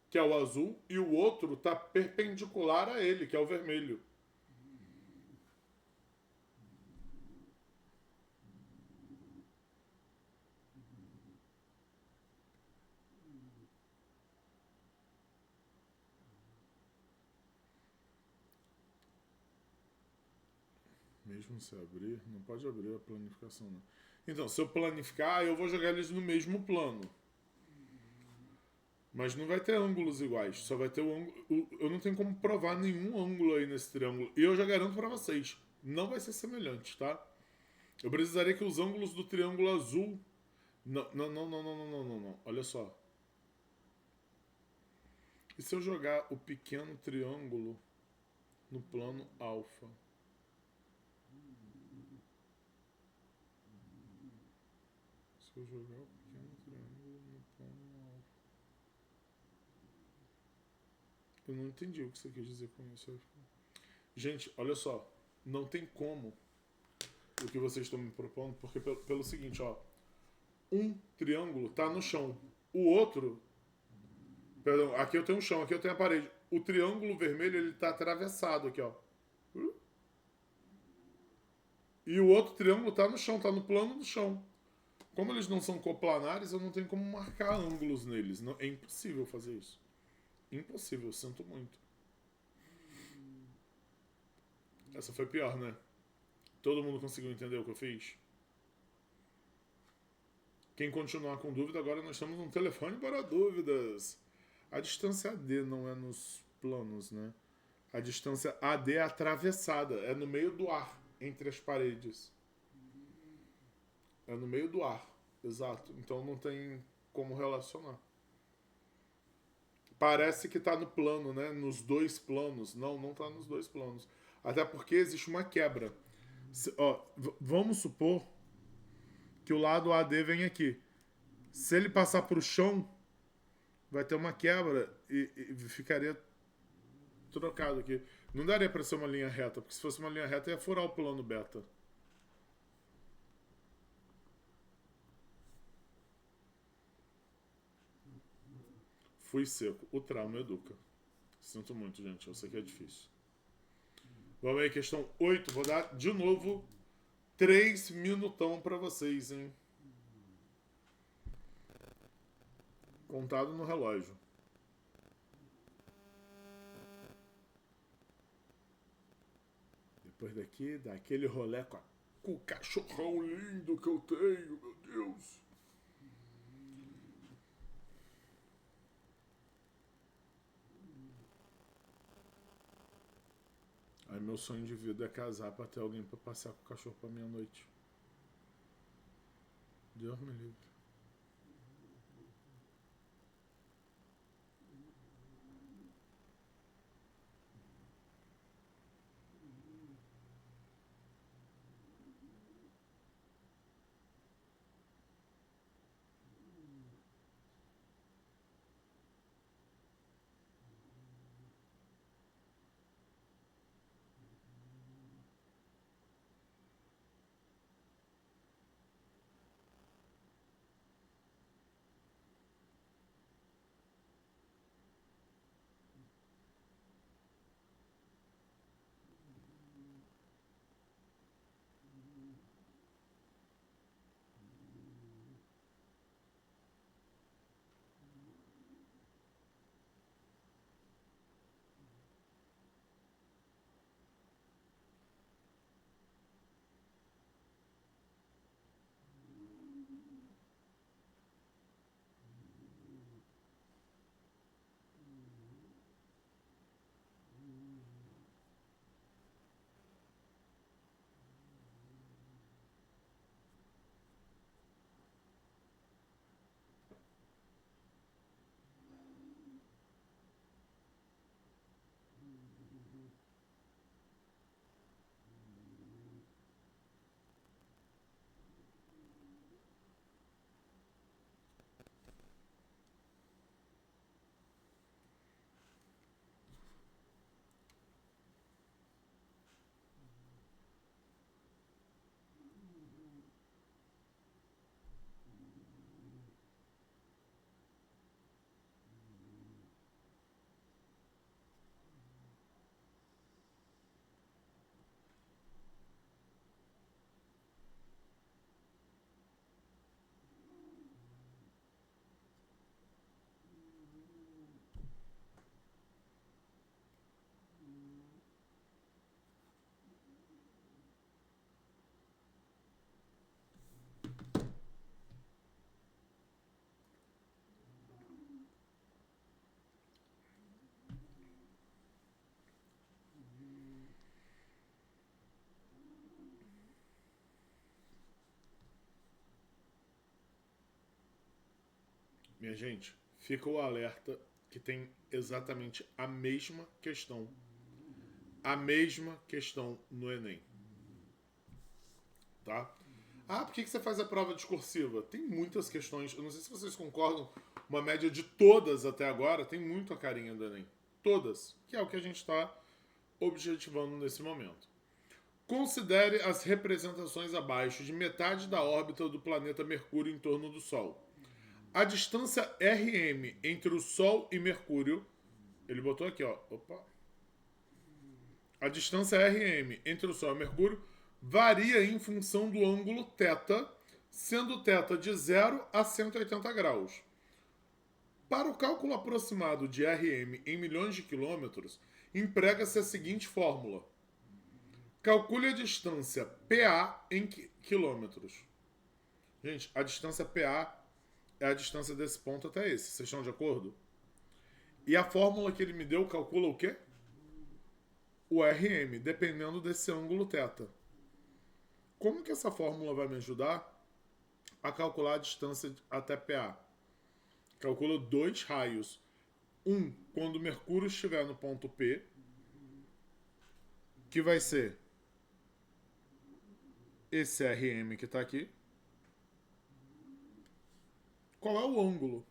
que é o azul, e o outro está perpendicular a ele, que é o vermelho. Mesmo se abrir, não pode abrir a planificação, não. Então, se eu planificar, eu vou jogar eles no mesmo plano. Mas não vai ter ângulos iguais, só vai ter o ângulo. Eu não tenho como provar nenhum ângulo aí nesse triângulo. E eu já garanto pra vocês, não vai ser semelhante, tá? Eu precisaria que os ângulos do triângulo azul. Não, não, não, não, não, não, não, não. Olha só. E se eu jogar o pequeno triângulo no plano alfa? Se eu jogar o pequeno triângulo no plano alfa. Eu não entendi o que você quis dizer com isso. Gente, olha só. Não tem como o que vocês estão me propondo, porque pelo seguinte, ó. Um triângulo tá no chão. O outro... Perdão, aqui eu tenho um chão, aqui eu tenho a parede. O triângulo vermelho, ele tá atravessado aqui, ó. E o outro triângulo tá no chão, tá no plano do chão. Como eles não são coplanares, eu não tenho como marcar ângulos neles. Não, é impossível fazer isso. Impossível, eu sinto muito. Essa foi pior, né? Todo mundo conseguiu entender o que eu fiz? Quem continuar com dúvida, agora nós temos um telefone para dúvidas. A distância AD não é nos planos, né? A distância AD é atravessada, é no meio do ar, entre as paredes. É no meio do ar, exato. Então não tem como relacionar. Parece que está no plano, né? Nos dois planos. Não, não está nos dois planos. Até porque existe uma quebra. Vamos supor que o lado AD vem aqui. Se ele passar para o chão, vai ter uma quebra e ficaria trocado aqui. Não daria para ser uma linha reta, porque se fosse uma linha reta ia furar o plano beta. Fui seco. O trauma educa. Sinto muito, gente. Eu sei que é difícil. Vamos aí, questão 8. Vou dar de novo 3 minutão para vocês, hein? Contado no relógio. Depois daqui, dá aquele rolê com o cachorrão lindo que eu tenho, meu Deus. Aí meu sonho de vida é casar pra ter alguém pra passear com o cachorro pra meia-noite. Deus me livre. Minha gente, fica o alerta que tem exatamente a mesma questão. A mesma questão no Enem. Tá? Ah, por que você faz a prova discursiva? Tem muitas questões, eu não sei se vocês concordam, uma média de todas até agora tem muito a carinha do Enem. Todas, que é o que a gente está objetivando nesse momento. Considere as representações abaixo de metade da órbita do planeta Mercúrio em torno do Sol. A distância RM entre o Sol e Mercúrio, ele botou aqui, ó, opa. A distância RM entre o Sol e Mercúrio varia em função do ângulo θ, sendo θ de 0 a 180 graus. Para o cálculo aproximado de RM em milhões de quilômetros, emprega-se a seguinte fórmula. Calcule a distância PA em quilômetros. Gente, a distância PA é a distância desse ponto até esse. Vocês estão de acordo? E a fórmula que ele me deu calcula o quê? O RM, dependendo desse ângulo θ. Como que essa fórmula vai me ajudar a calcular a distância até PA? Calcula dois raios. Um, quando Mercúrio estiver no ponto P, que vai ser esse RM que está aqui. Qual é o ângulo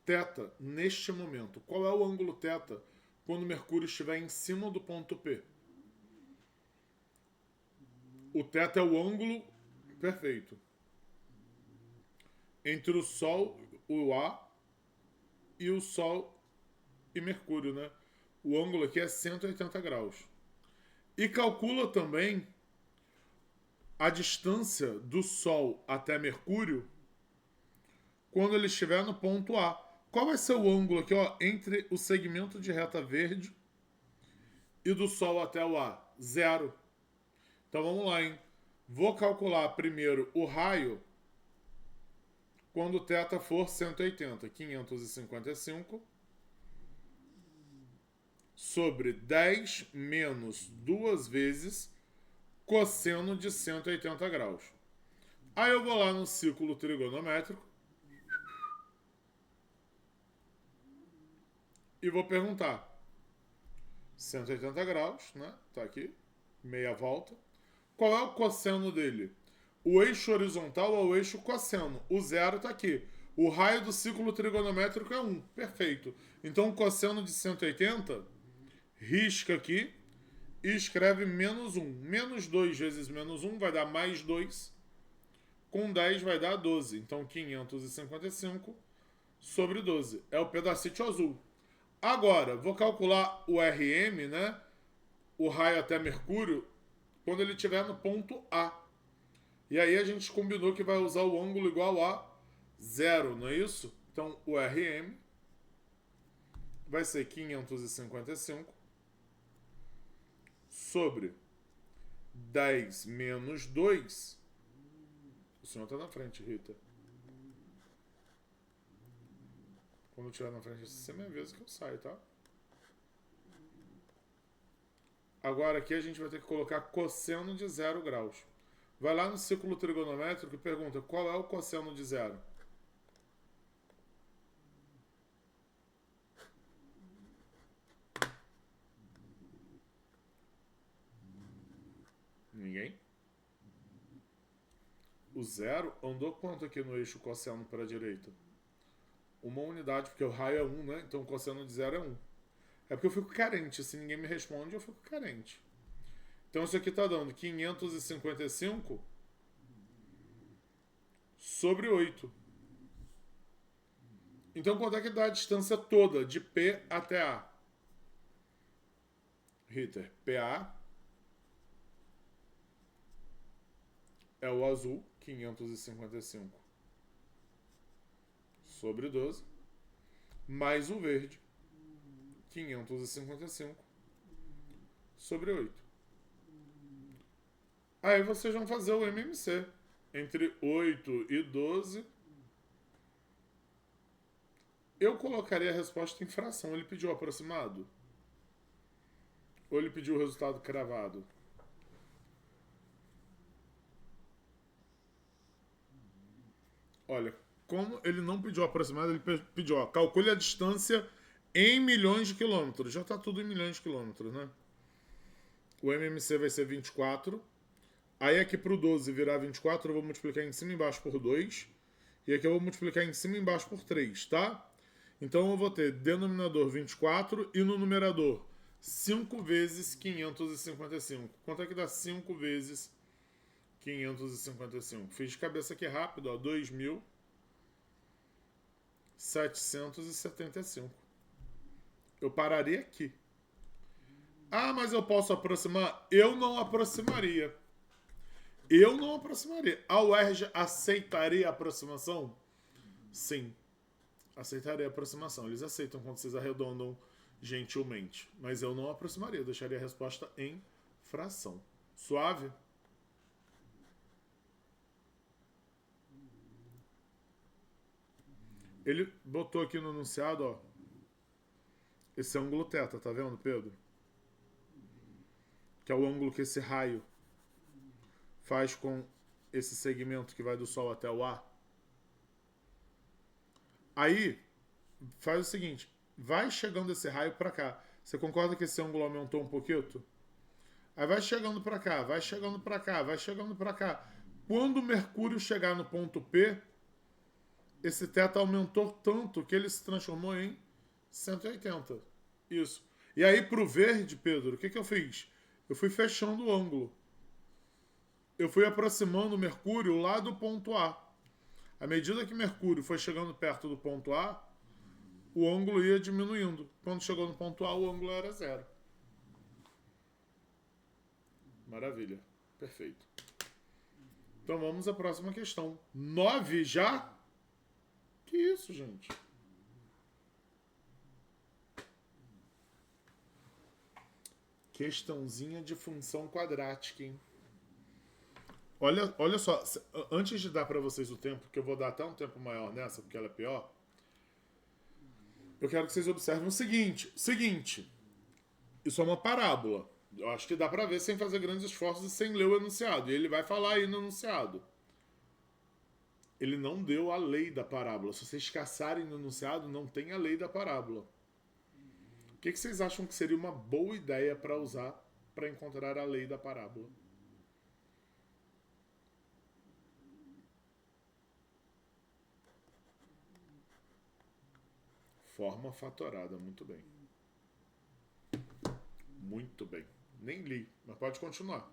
θ neste momento? Qual é o ângulo θ quando Mercúrio estiver em cima do ponto P? O θ é o ângulo perfeito entre o Sol, o A, e o Sol e Mercúrio, né? O ângulo aqui é 180 graus. E calcula também a distância do Sol até Mercúrio quando ele estiver no ponto A. Qual vai ser o ângulo aqui, ó, entre o segmento de reta verde e do Sol até o A? 0. Então vamos lá, hein? Vou calcular primeiro o raio quando o θ for 180, 555 sobre 10 menos 2 vezes cosseno de 180 graus. Aí eu vou lá no círculo trigonométrico e vou perguntar. 180 graus, né? Tá aqui, meia volta. Qual é o cosseno dele? O eixo horizontal é o eixo cosseno. O zero tá aqui. O raio do círculo trigonométrico é 1. Perfeito. Então o cosseno de 180, risca aqui e escreve menos 1. Menos 2 vezes menos 1 vai dar mais 2. Com 10 vai dar 12. Então 555 sobre 12. É o pedacito azul. Agora, vou calcular o RM, né? O raio até Mercúrio, quando ele estiver no ponto A. E aí a gente combinou que vai usar o ângulo igual a 0, não é isso? Então o RM vai ser 555 sobre 10 menos 2. O senhor está na frente, Rita. Quando eu estiver na frente, você me avisa que eu saio, tá? Agora aqui a gente vai ter que colocar cosseno de 0 graus. Vai lá no círculo trigonométrico e pergunta qual é o cosseno de 0. Ninguém? O 0 andou quanto aqui no eixo cosseno para a direita? Uma unidade, porque o raio é 1, né? Então o cosseno de 0 é 1. É porque eu fico carente. Se ninguém me responde, eu fico carente. Então isso aqui está dando 555 sobre 8. Então quanto é que dá a distância toda de P até A? Ritter, PA é o azul, 555 sobre 12, mais o verde, 555 sobre 8. Aí vocês vão fazer o MMC. Entre 8 e 12. Eu colocaria a resposta em fração. Ele pediu aproximado? Ou ele pediu o resultado cravado? Olha, como ele não pediu aproximado, ele pediu, ó, calcule a distância em milhões de quilômetros. Já tá tudo em milhões de quilômetros, né? O MMC vai ser 24. Aí aqui pro 12 virar 24, eu vou multiplicar em cima e embaixo por 2. E aqui eu vou multiplicar em cima e embaixo por 3, tá? Então eu vou ter denominador 24 e no numerador 5 vezes 555. Quanto é que dá 5 vezes 555? Fiz de cabeça aqui rápido, ó, 2.775. Eu pararia aqui. Ah, mas eu posso aproximar? Eu não aproximaria. Eu não aproximaria. A UERJ aceitaria a aproximação? Sim. Aceitaria a aproximação. Eles aceitam quando vocês arredondam gentilmente. Mas eu não aproximaria. Eu deixaria a resposta em fração. Suave? Ele botou aqui no enunciado, ó. Esse ângulo θ, tá vendo, Pedro? Que é o ângulo que esse raio faz com esse segmento que vai do Sol até o A. Aí, faz o seguinte, vai chegando esse raio para cá. Você concorda que esse ângulo aumentou um pouquinho? Aí vai chegando para cá, vai chegando para cá, vai chegando para cá. Quando o Mercúrio chegar no ponto P, esse θ aumentou tanto que ele se transformou em 180. Isso. E aí pro verde, Pedro, o que eu fiz? Eu fui fechando o ângulo. Eu fui aproximando o Mercúrio lá do ponto A. À medida que Mercúrio foi chegando perto do ponto A, o ângulo ia diminuindo. Quando chegou no ponto A, o ângulo era 0. Maravilha. Perfeito. Então vamos à próxima questão. 9 já? Que isso, gente? Questãozinha de função quadrática, hein? Olha só, antes de dar para vocês o tempo, que eu vou dar até um tempo maior nessa, porque ela é pior, eu quero que vocês observem o seguinte, isso é uma parábola. Eu acho que dá para ver sem fazer grandes esforços e sem ler o enunciado. E ele vai falar aí no enunciado. Ele não deu a lei da parábola. Se vocês caçarem no enunciado, não tem a lei da parábola. O que vocês acham que seria uma boa ideia para usar para encontrar a lei da parábola? Forma fatorada, muito bem. Muito bem. Nem li, mas pode continuar.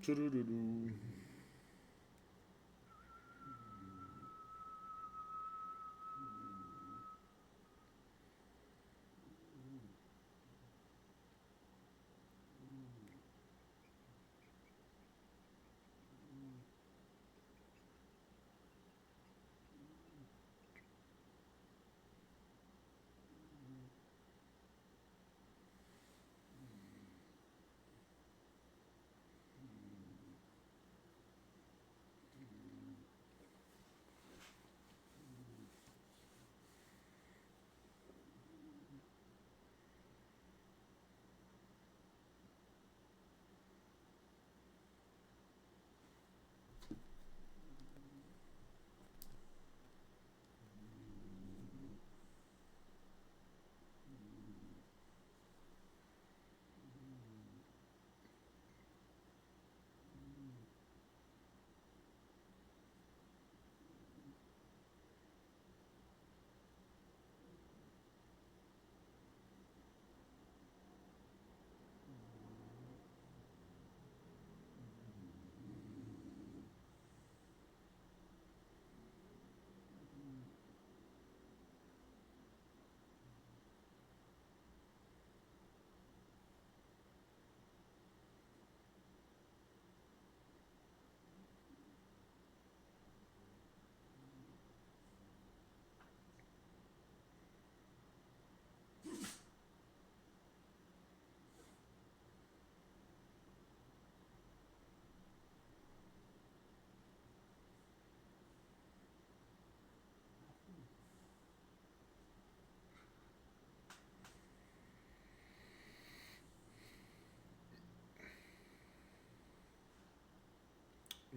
Tchurururu.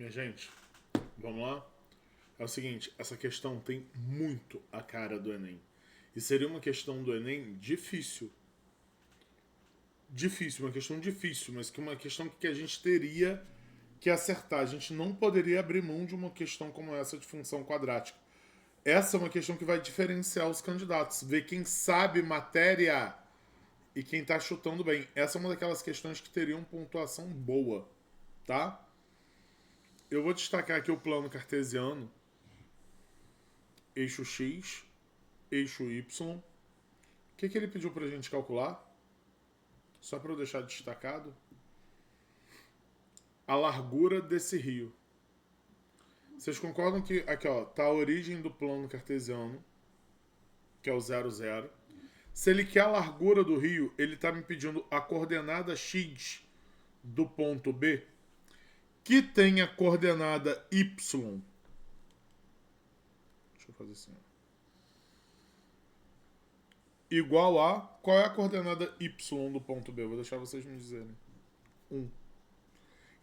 Minha gente, vamos lá? É o seguinte, essa questão tem muito a cara do Enem. E seria uma questão do Enem difícil. Difícil, uma questão difícil, mas que uma questão que a gente teria que acertar. A gente não poderia abrir mão de uma questão como essa de função quadrática. Essa é uma questão que vai diferenciar os candidatos. Ver quem sabe matéria e quem tá chutando bem. Essa é uma daquelas questões que teriam pontuação boa, tá? Eu vou destacar aqui o plano cartesiano. Eixo X, eixo Y. O que ele pediu pra gente calcular? Só para eu deixar destacado. A largura desse rio. Vocês concordam que aqui, ó, tá a origem do plano cartesiano, que é o 0, 0. Se ele quer a largura do rio, ele tá me pedindo a coordenada X do ponto B, que tem a coordenada Y. Deixa eu fazer assim, ó. Igual a... Qual é a coordenada Y do ponto B? Eu vou deixar vocês me dizerem. 1.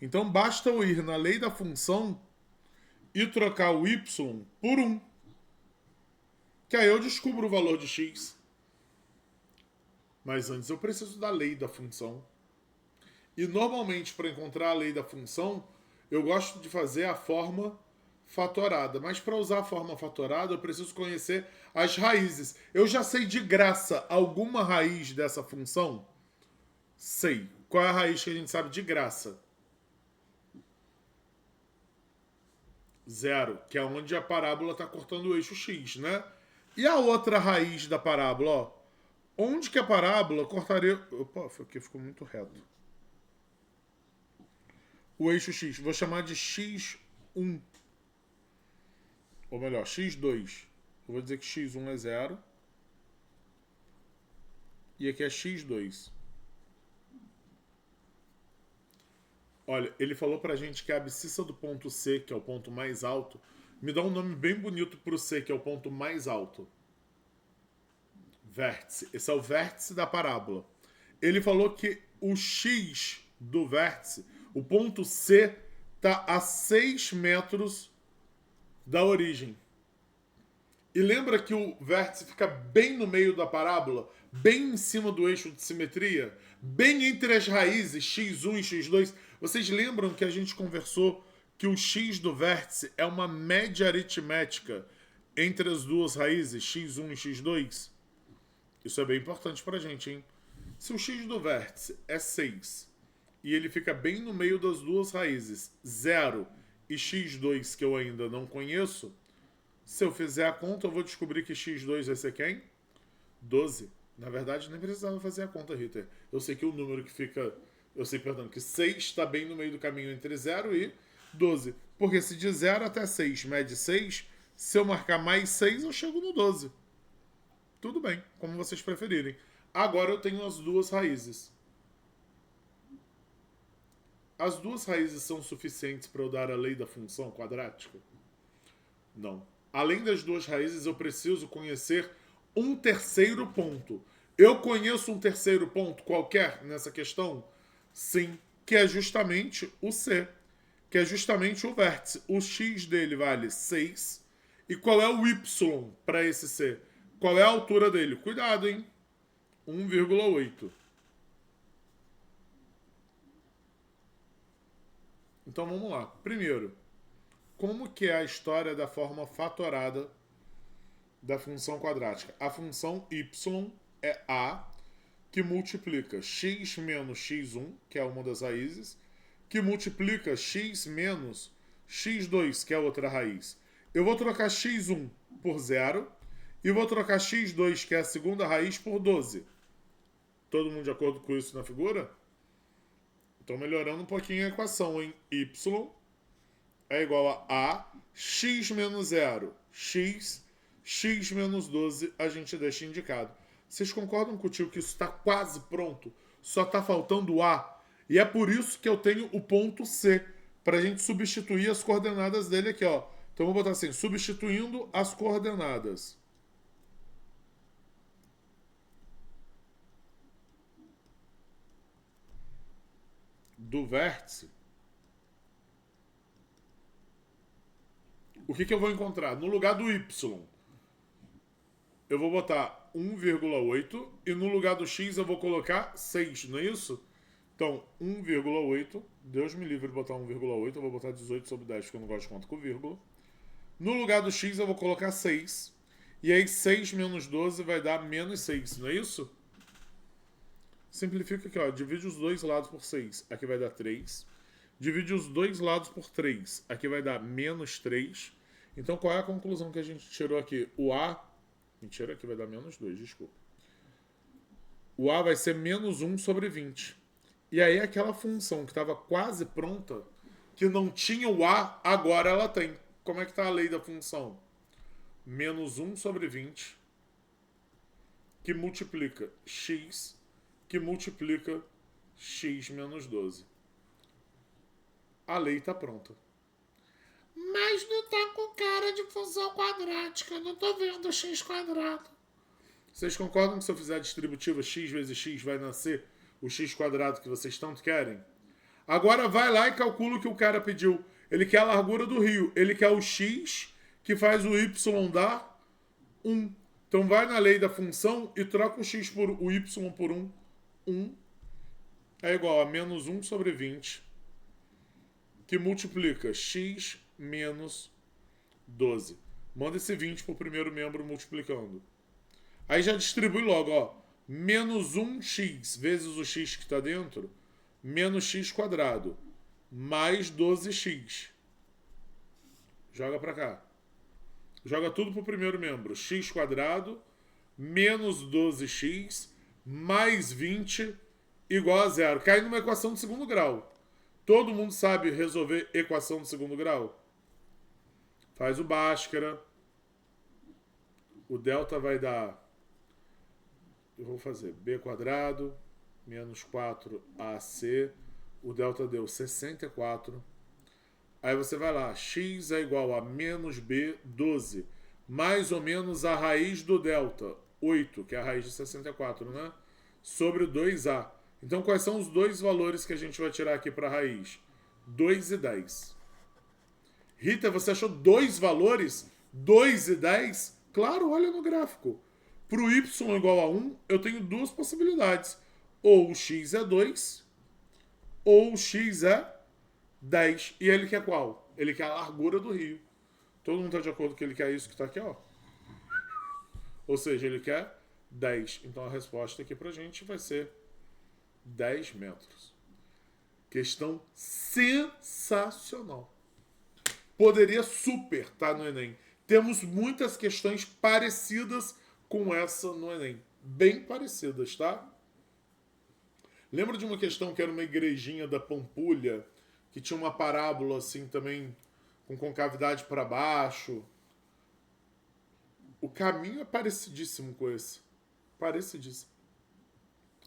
Então basta eu ir na lei da função e trocar o Y por 1. Que aí eu descubro o valor de X. Mas antes eu preciso da lei da função. E normalmente, para encontrar a lei da função, eu gosto de fazer a forma fatorada. Mas para usar a forma fatorada, eu preciso conhecer as raízes. Eu já sei de graça alguma raiz dessa função? Sei. Qual é a raiz que a gente sabe de graça? 0, que é onde a parábola está cortando o eixo X, né? E a outra raiz da parábola, ó? Onde que a parábola cortaria... Opa, aqui ficou muito reto. O eixo X. Vou chamar de X1. Ou melhor, X2. Eu vou dizer que X1 é 0. E aqui é X2. Olha, ele falou pra gente que a abscissa do ponto C, que é o ponto mais alto, me dá um nome bem bonito pro C, que é o ponto mais alto. Vértice. Esse é o vértice da parábola. Ele falou que o X do vértice, o ponto C, está a 6 metros da origem. E lembra que o vértice fica bem no meio da parábola, bem em cima do eixo de simetria, bem entre as raízes x1 e x2. Vocês lembram que a gente conversou que o x do vértice é uma média aritmética entre as duas raízes, x1 e x2? Isso é bem importante pra gente, hein? Se o x do vértice é 6 e ele fica bem no meio das duas raízes, 0 e x2, que eu ainda não conheço, se eu fizer a conta, eu vou descobrir que x2 vai ser quem? 12. Na verdade, nem precisava fazer a conta, Ritter. Eu sei que o número que fica... Eu sei, perdão, que 6 está bem no meio do caminho entre 0 e 12. Porque se de 0 até 6 mede 6, se eu marcar mais 6, eu chego no 12. Tudo bem, como vocês preferirem. Agora eu tenho as duas raízes. As duas raízes são suficientes para eu dar a lei da função quadrática? Não. Além das duas raízes, eu preciso conhecer um terceiro ponto. Eu conheço um terceiro ponto qualquer nessa questão? Sim, que é justamente o C, que é justamente o vértice. O x dele vale 6. E qual é o y para esse C? Qual é a altura dele? Cuidado, hein? 1,8. Então vamos lá. Primeiro, como que é a história da forma fatorada da função quadrática? A função y é a que multiplica x menos x1, que é uma das raízes, que multiplica x menos x2, que é outra raiz. Eu vou trocar x1 por 0 e vou trocar x2, que é a segunda raiz, por 12. Todo mundo de acordo com isso na figura? Estou melhorando um pouquinho a equação, hein? Y é igual a x menos 0, x menos 12, a gente deixa indicado. Vocês concordam com o tio que isso está quase pronto? Só está faltando o A. E é por isso que eu tenho o ponto C, para a gente substituir as coordenadas dele aqui, ó. Então eu vou botar assim, substituindo as coordenadas do vértice, o que eu vou encontrar? No lugar do y, eu vou botar 1,8 e no lugar do x eu vou colocar 6, não é isso? Então, 1,8, Deus me livre de botar 1,8, eu vou botar 18 sobre 10, porque eu não gosto de conta com vírgula. No lugar do x eu vou colocar 6, e aí 6 menos 12 vai dar menos 6, não é isso? Simplifica aqui, ó, divide os dois lados por 6, aqui vai dar 3. Divide os dois lados por 3, aqui vai dar menos 3. Então, qual é a conclusão que a gente tirou aqui? O A... Mentira, aqui vai dar menos 2, desculpa. O A vai ser menos 1 sobre 20. E aí aquela função que estava quase pronta, que não tinha o A, agora ela tem. Como é que está a lei da função? Menos 1 sobre 20, que multiplica x, que multiplica x menos 12. A lei está pronta. Mas não tá com cara de função quadrática. Não tô vendo x quadrado. Vocês concordam que se eu fizer a distributiva x vezes x vai nascer o x quadrado que vocês tanto querem? Agora vai lá e calcula o que o cara pediu. Ele quer a largura do rio. Ele quer o x que faz o y dar 1. Então vai na lei da função e troca o y por 1. 1 é igual a menos 1 sobre 20, que multiplica x menos 12. Manda esse 20 para o primeiro membro multiplicando. Aí já distribui logo, ó. Menos 1x vezes o x que está dentro, menos x quadrado, mais 12x. Joga para cá. Joga tudo para o primeiro membro. X quadrado, menos 12x, mais 20, igual a 0. Cai numa equação de segundo grau. Todo mundo sabe resolver equação de segundo grau? Faz o Bhaskara. O delta vai dar... Eu vou fazer b quadrado menos 4ac. O delta deu 64. Aí você vai lá. X é igual a menos b, 12. Mais ou menos a raiz do delta, 8, que é a raiz de 64, né? Sobre 2a. Então, quais são os dois valores que a gente vai tirar aqui para a raiz? 2 e 10. Rita, você achou dois valores? 2 e 10? Claro, olha no gráfico. Para o y igual a 1, eu tenho duas possibilidades. Ou o x é 2, ou o x é 10. E ele quer qual? Ele quer a largura do rio. Todo mundo está de acordo que ele quer isso que está aqui, ó. Ou seja, ele quer 10. Então a resposta aqui para a gente vai ser 10 metros. Questão sensacional. Poderia super estar no Enem. Temos muitas questões parecidas com essa no Enem. Bem parecidas, tá? Lembra de uma questão que era uma igrejinha da Pampulha, que tinha uma parábola assim também, com concavidade para baixo? O caminho é parecidíssimo com esse. Parecidíssimo.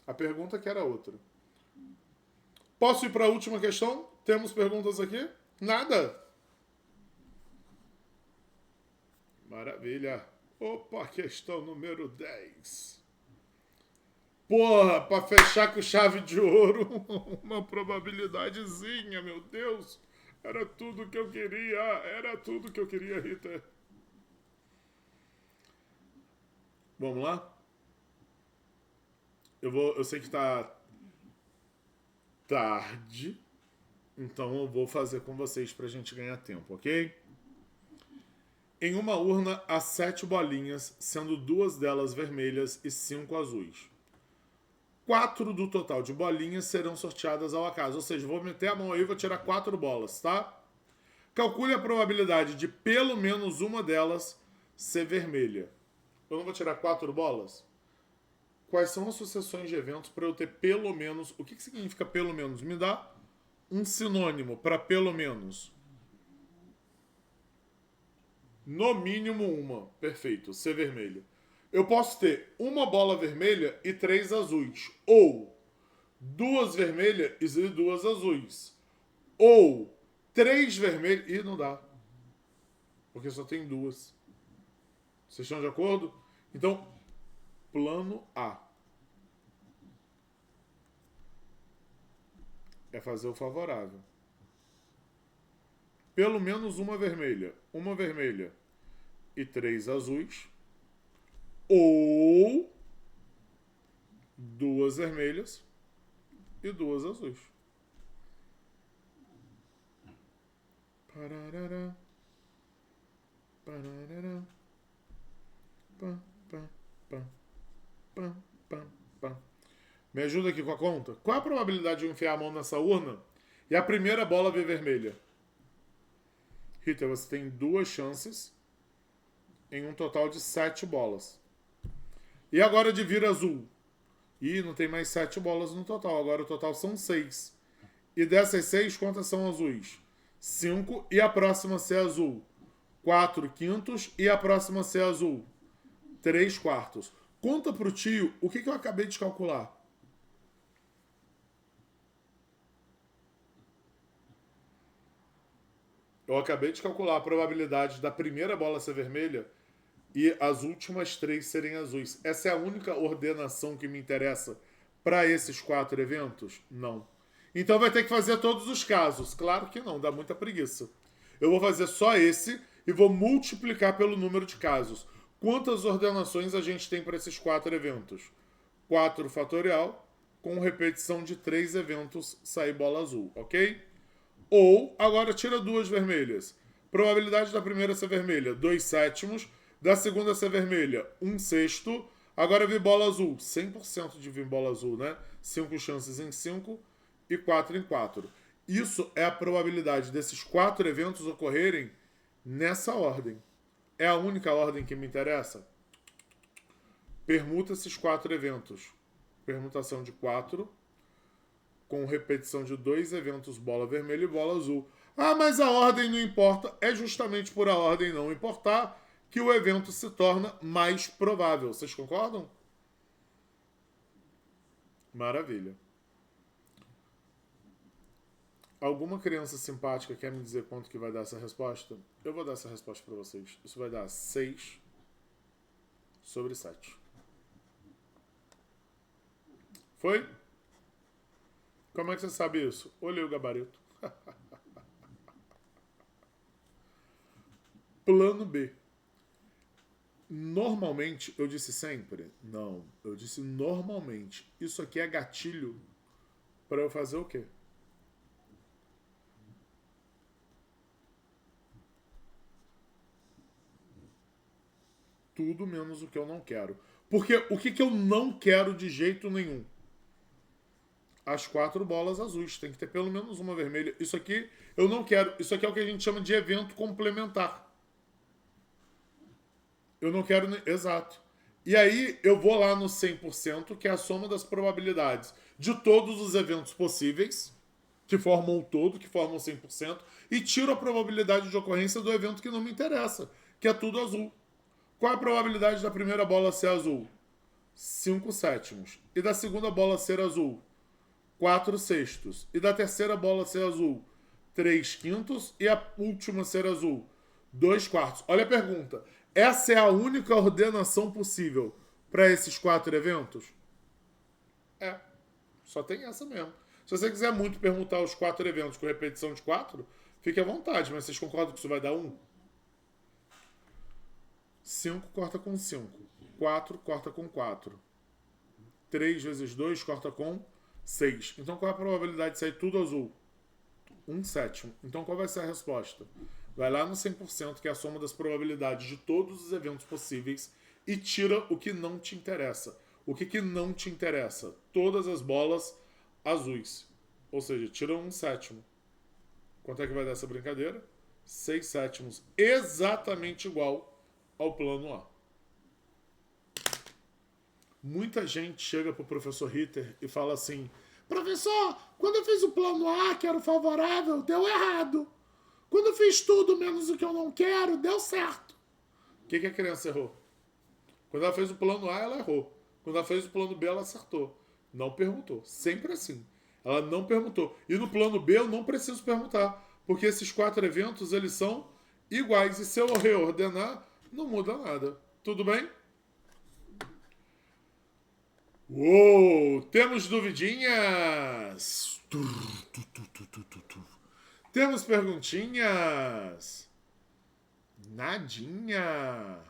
A pergunta que era outra. Posso ir para a última questão? Temos perguntas aqui? Nada? Maravilha. Opa, questão número 10. Porra, para fechar com chave de ouro, uma probabilidadezinha, meu Deus. Era tudo que eu queria. Era tudo que eu queria, Rita. Vamos lá? Eu sei que tá tarde, então eu vou fazer com vocês pra gente ganhar tempo, ok? Em uma urna há 7 bolinhas, sendo 2 delas vermelhas e 5 azuis. 4 do total de bolinhas serão sorteadas ao acaso, ou seja, vou meter a mão aí e vou tirar 4 bolas, tá? Calcule a probabilidade de pelo menos uma delas ser vermelha. Eu não vou tirar 4 bolas? Quais são as sucessões de eventos para eu ter pelo menos... O que significa pelo menos? Me dá um sinônimo para pelo menos. No mínimo uma. Perfeito. Ser vermelho. Eu posso ter uma bola vermelha e 3 azuis. Ou 2 vermelhas e 2 azuis. Ou 3 vermelhas... Ih, não dá. Porque só tem 2. Vocês estão de acordo? Então, plano A é fazer o favorável. Pelo menos uma vermelha e 3 azuis. Ou 2 vermelhas e 2 azuis. Parará. Parará. Pam, pam, pam, pam, pam, pam. Me ajuda aqui com a conta. Qual é a probabilidade de eu enfiar a mão nessa urna e a primeira bola vir vermelha? Rita, você tem 2 chances em um total de 7 bolas. E agora de vir azul? Ih, não tem mais 7 bolas no total. Agora o total são 6. E dessas 6, quantas são azuis? 5 e a próxima ser azul. 4 quintos e a próxima ser azul. 3 quartos. Conta pro tio o que eu acabei de calcular. Eu acabei de calcular a probabilidade da primeira bola ser vermelha e as últimas 3 serem azuis. Essa é a única ordenação que me interessa para esses 4 eventos? Não. Então vai ter que fazer todos os casos. Claro que não, dá muita preguiça. Eu vou fazer só esse e vou multiplicar pelo número de casos. Quantas ordenações a gente tem para esses 4 eventos? 4 fatorial, com repetição de 3 eventos, sair bola azul, ok? Ou, agora tira 2 vermelhas. Probabilidade da primeira ser vermelha, 2 sétimos. Da segunda ser vermelha, 1 sexto. Agora vir bola azul, 100% de vir bola azul, né? 5 chances em 5 e 4 em 4. Isso é a probabilidade desses 4 eventos ocorrerem nessa ordem. É a única ordem que me interessa? Permuta esses 4 eventos. Permutação de 4, com repetição de 2 eventos, bola vermelha e bola azul. Ah, mas a ordem não importa. É justamente por a ordem não importar que o evento se torna mais provável. Vocês concordam? Maravilha. Alguma criança simpática quer me dizer quanto que vai dar essa resposta? Eu vou dar essa resposta para vocês. Isso vai dar 6 sobre 7. Foi? Como é que você sabe isso? Olhei o gabarito. Plano B. Normalmente, eu disse sempre? Não, eu disse normalmente. Isso aqui é gatilho para eu fazer o quê? Tudo menos o que eu não quero. Porque o que eu não quero de jeito nenhum? as 4 bolas azuis. Tem que ter pelo menos uma vermelha. Isso aqui eu não quero. Isso aqui é o que a gente chama de evento complementar. Eu não quero... Exato. E aí eu vou lá no 100%, que é a soma das probabilidades de todos os eventos possíveis, que formam o todo, que formam 100%, e tiro a probabilidade de ocorrência do evento que não me interessa, que é tudo azul. Qual é a probabilidade da primeira bola ser azul? 5/7. E da segunda bola ser azul? 4/6. E da terceira bola ser azul? 3/5. E a última ser azul? 2/4. Olha a pergunta. Essa é a única ordenação possível para esses 4 eventos? É. Só tem essa mesmo. Se você quiser muito permutar os 4 eventos com repetição de 4, fique à vontade, mas vocês concordam que isso vai dar 1? 5 corta com 5. 4 corta com 4. 3 vezes 2 corta com 6. Então qual é a probabilidade de sair tudo azul? 1/7. Então qual vai ser a resposta? Vai lá no 100%, que é a soma das probabilidades de todos os eventos possíveis, e tira o que não te interessa. O que não te interessa? Todas as bolas azuis. Ou seja, tira 1/7. Quanto é que vai dar essa brincadeira? 6/7. Exatamente igual ao plano A. Muita gente chega pro professor Ritter e fala assim: professor, quando eu fiz o plano A, que era o favorável, deu errado. Quando eu fiz tudo menos o que eu não quero, deu certo. O que a criança errou? Quando ela fez o plano A, ela errou. Quando ela fez o plano B, ela acertou. Não perguntou. Sempre assim. Ela não perguntou. E no plano B, eu não preciso perguntar. Porque esses 4 eventos, eles são iguais. E se eu reordenar, não muda nada. Tudo bem? Uou! Temos duvidinhas? Temos perguntinhas? Nadinha.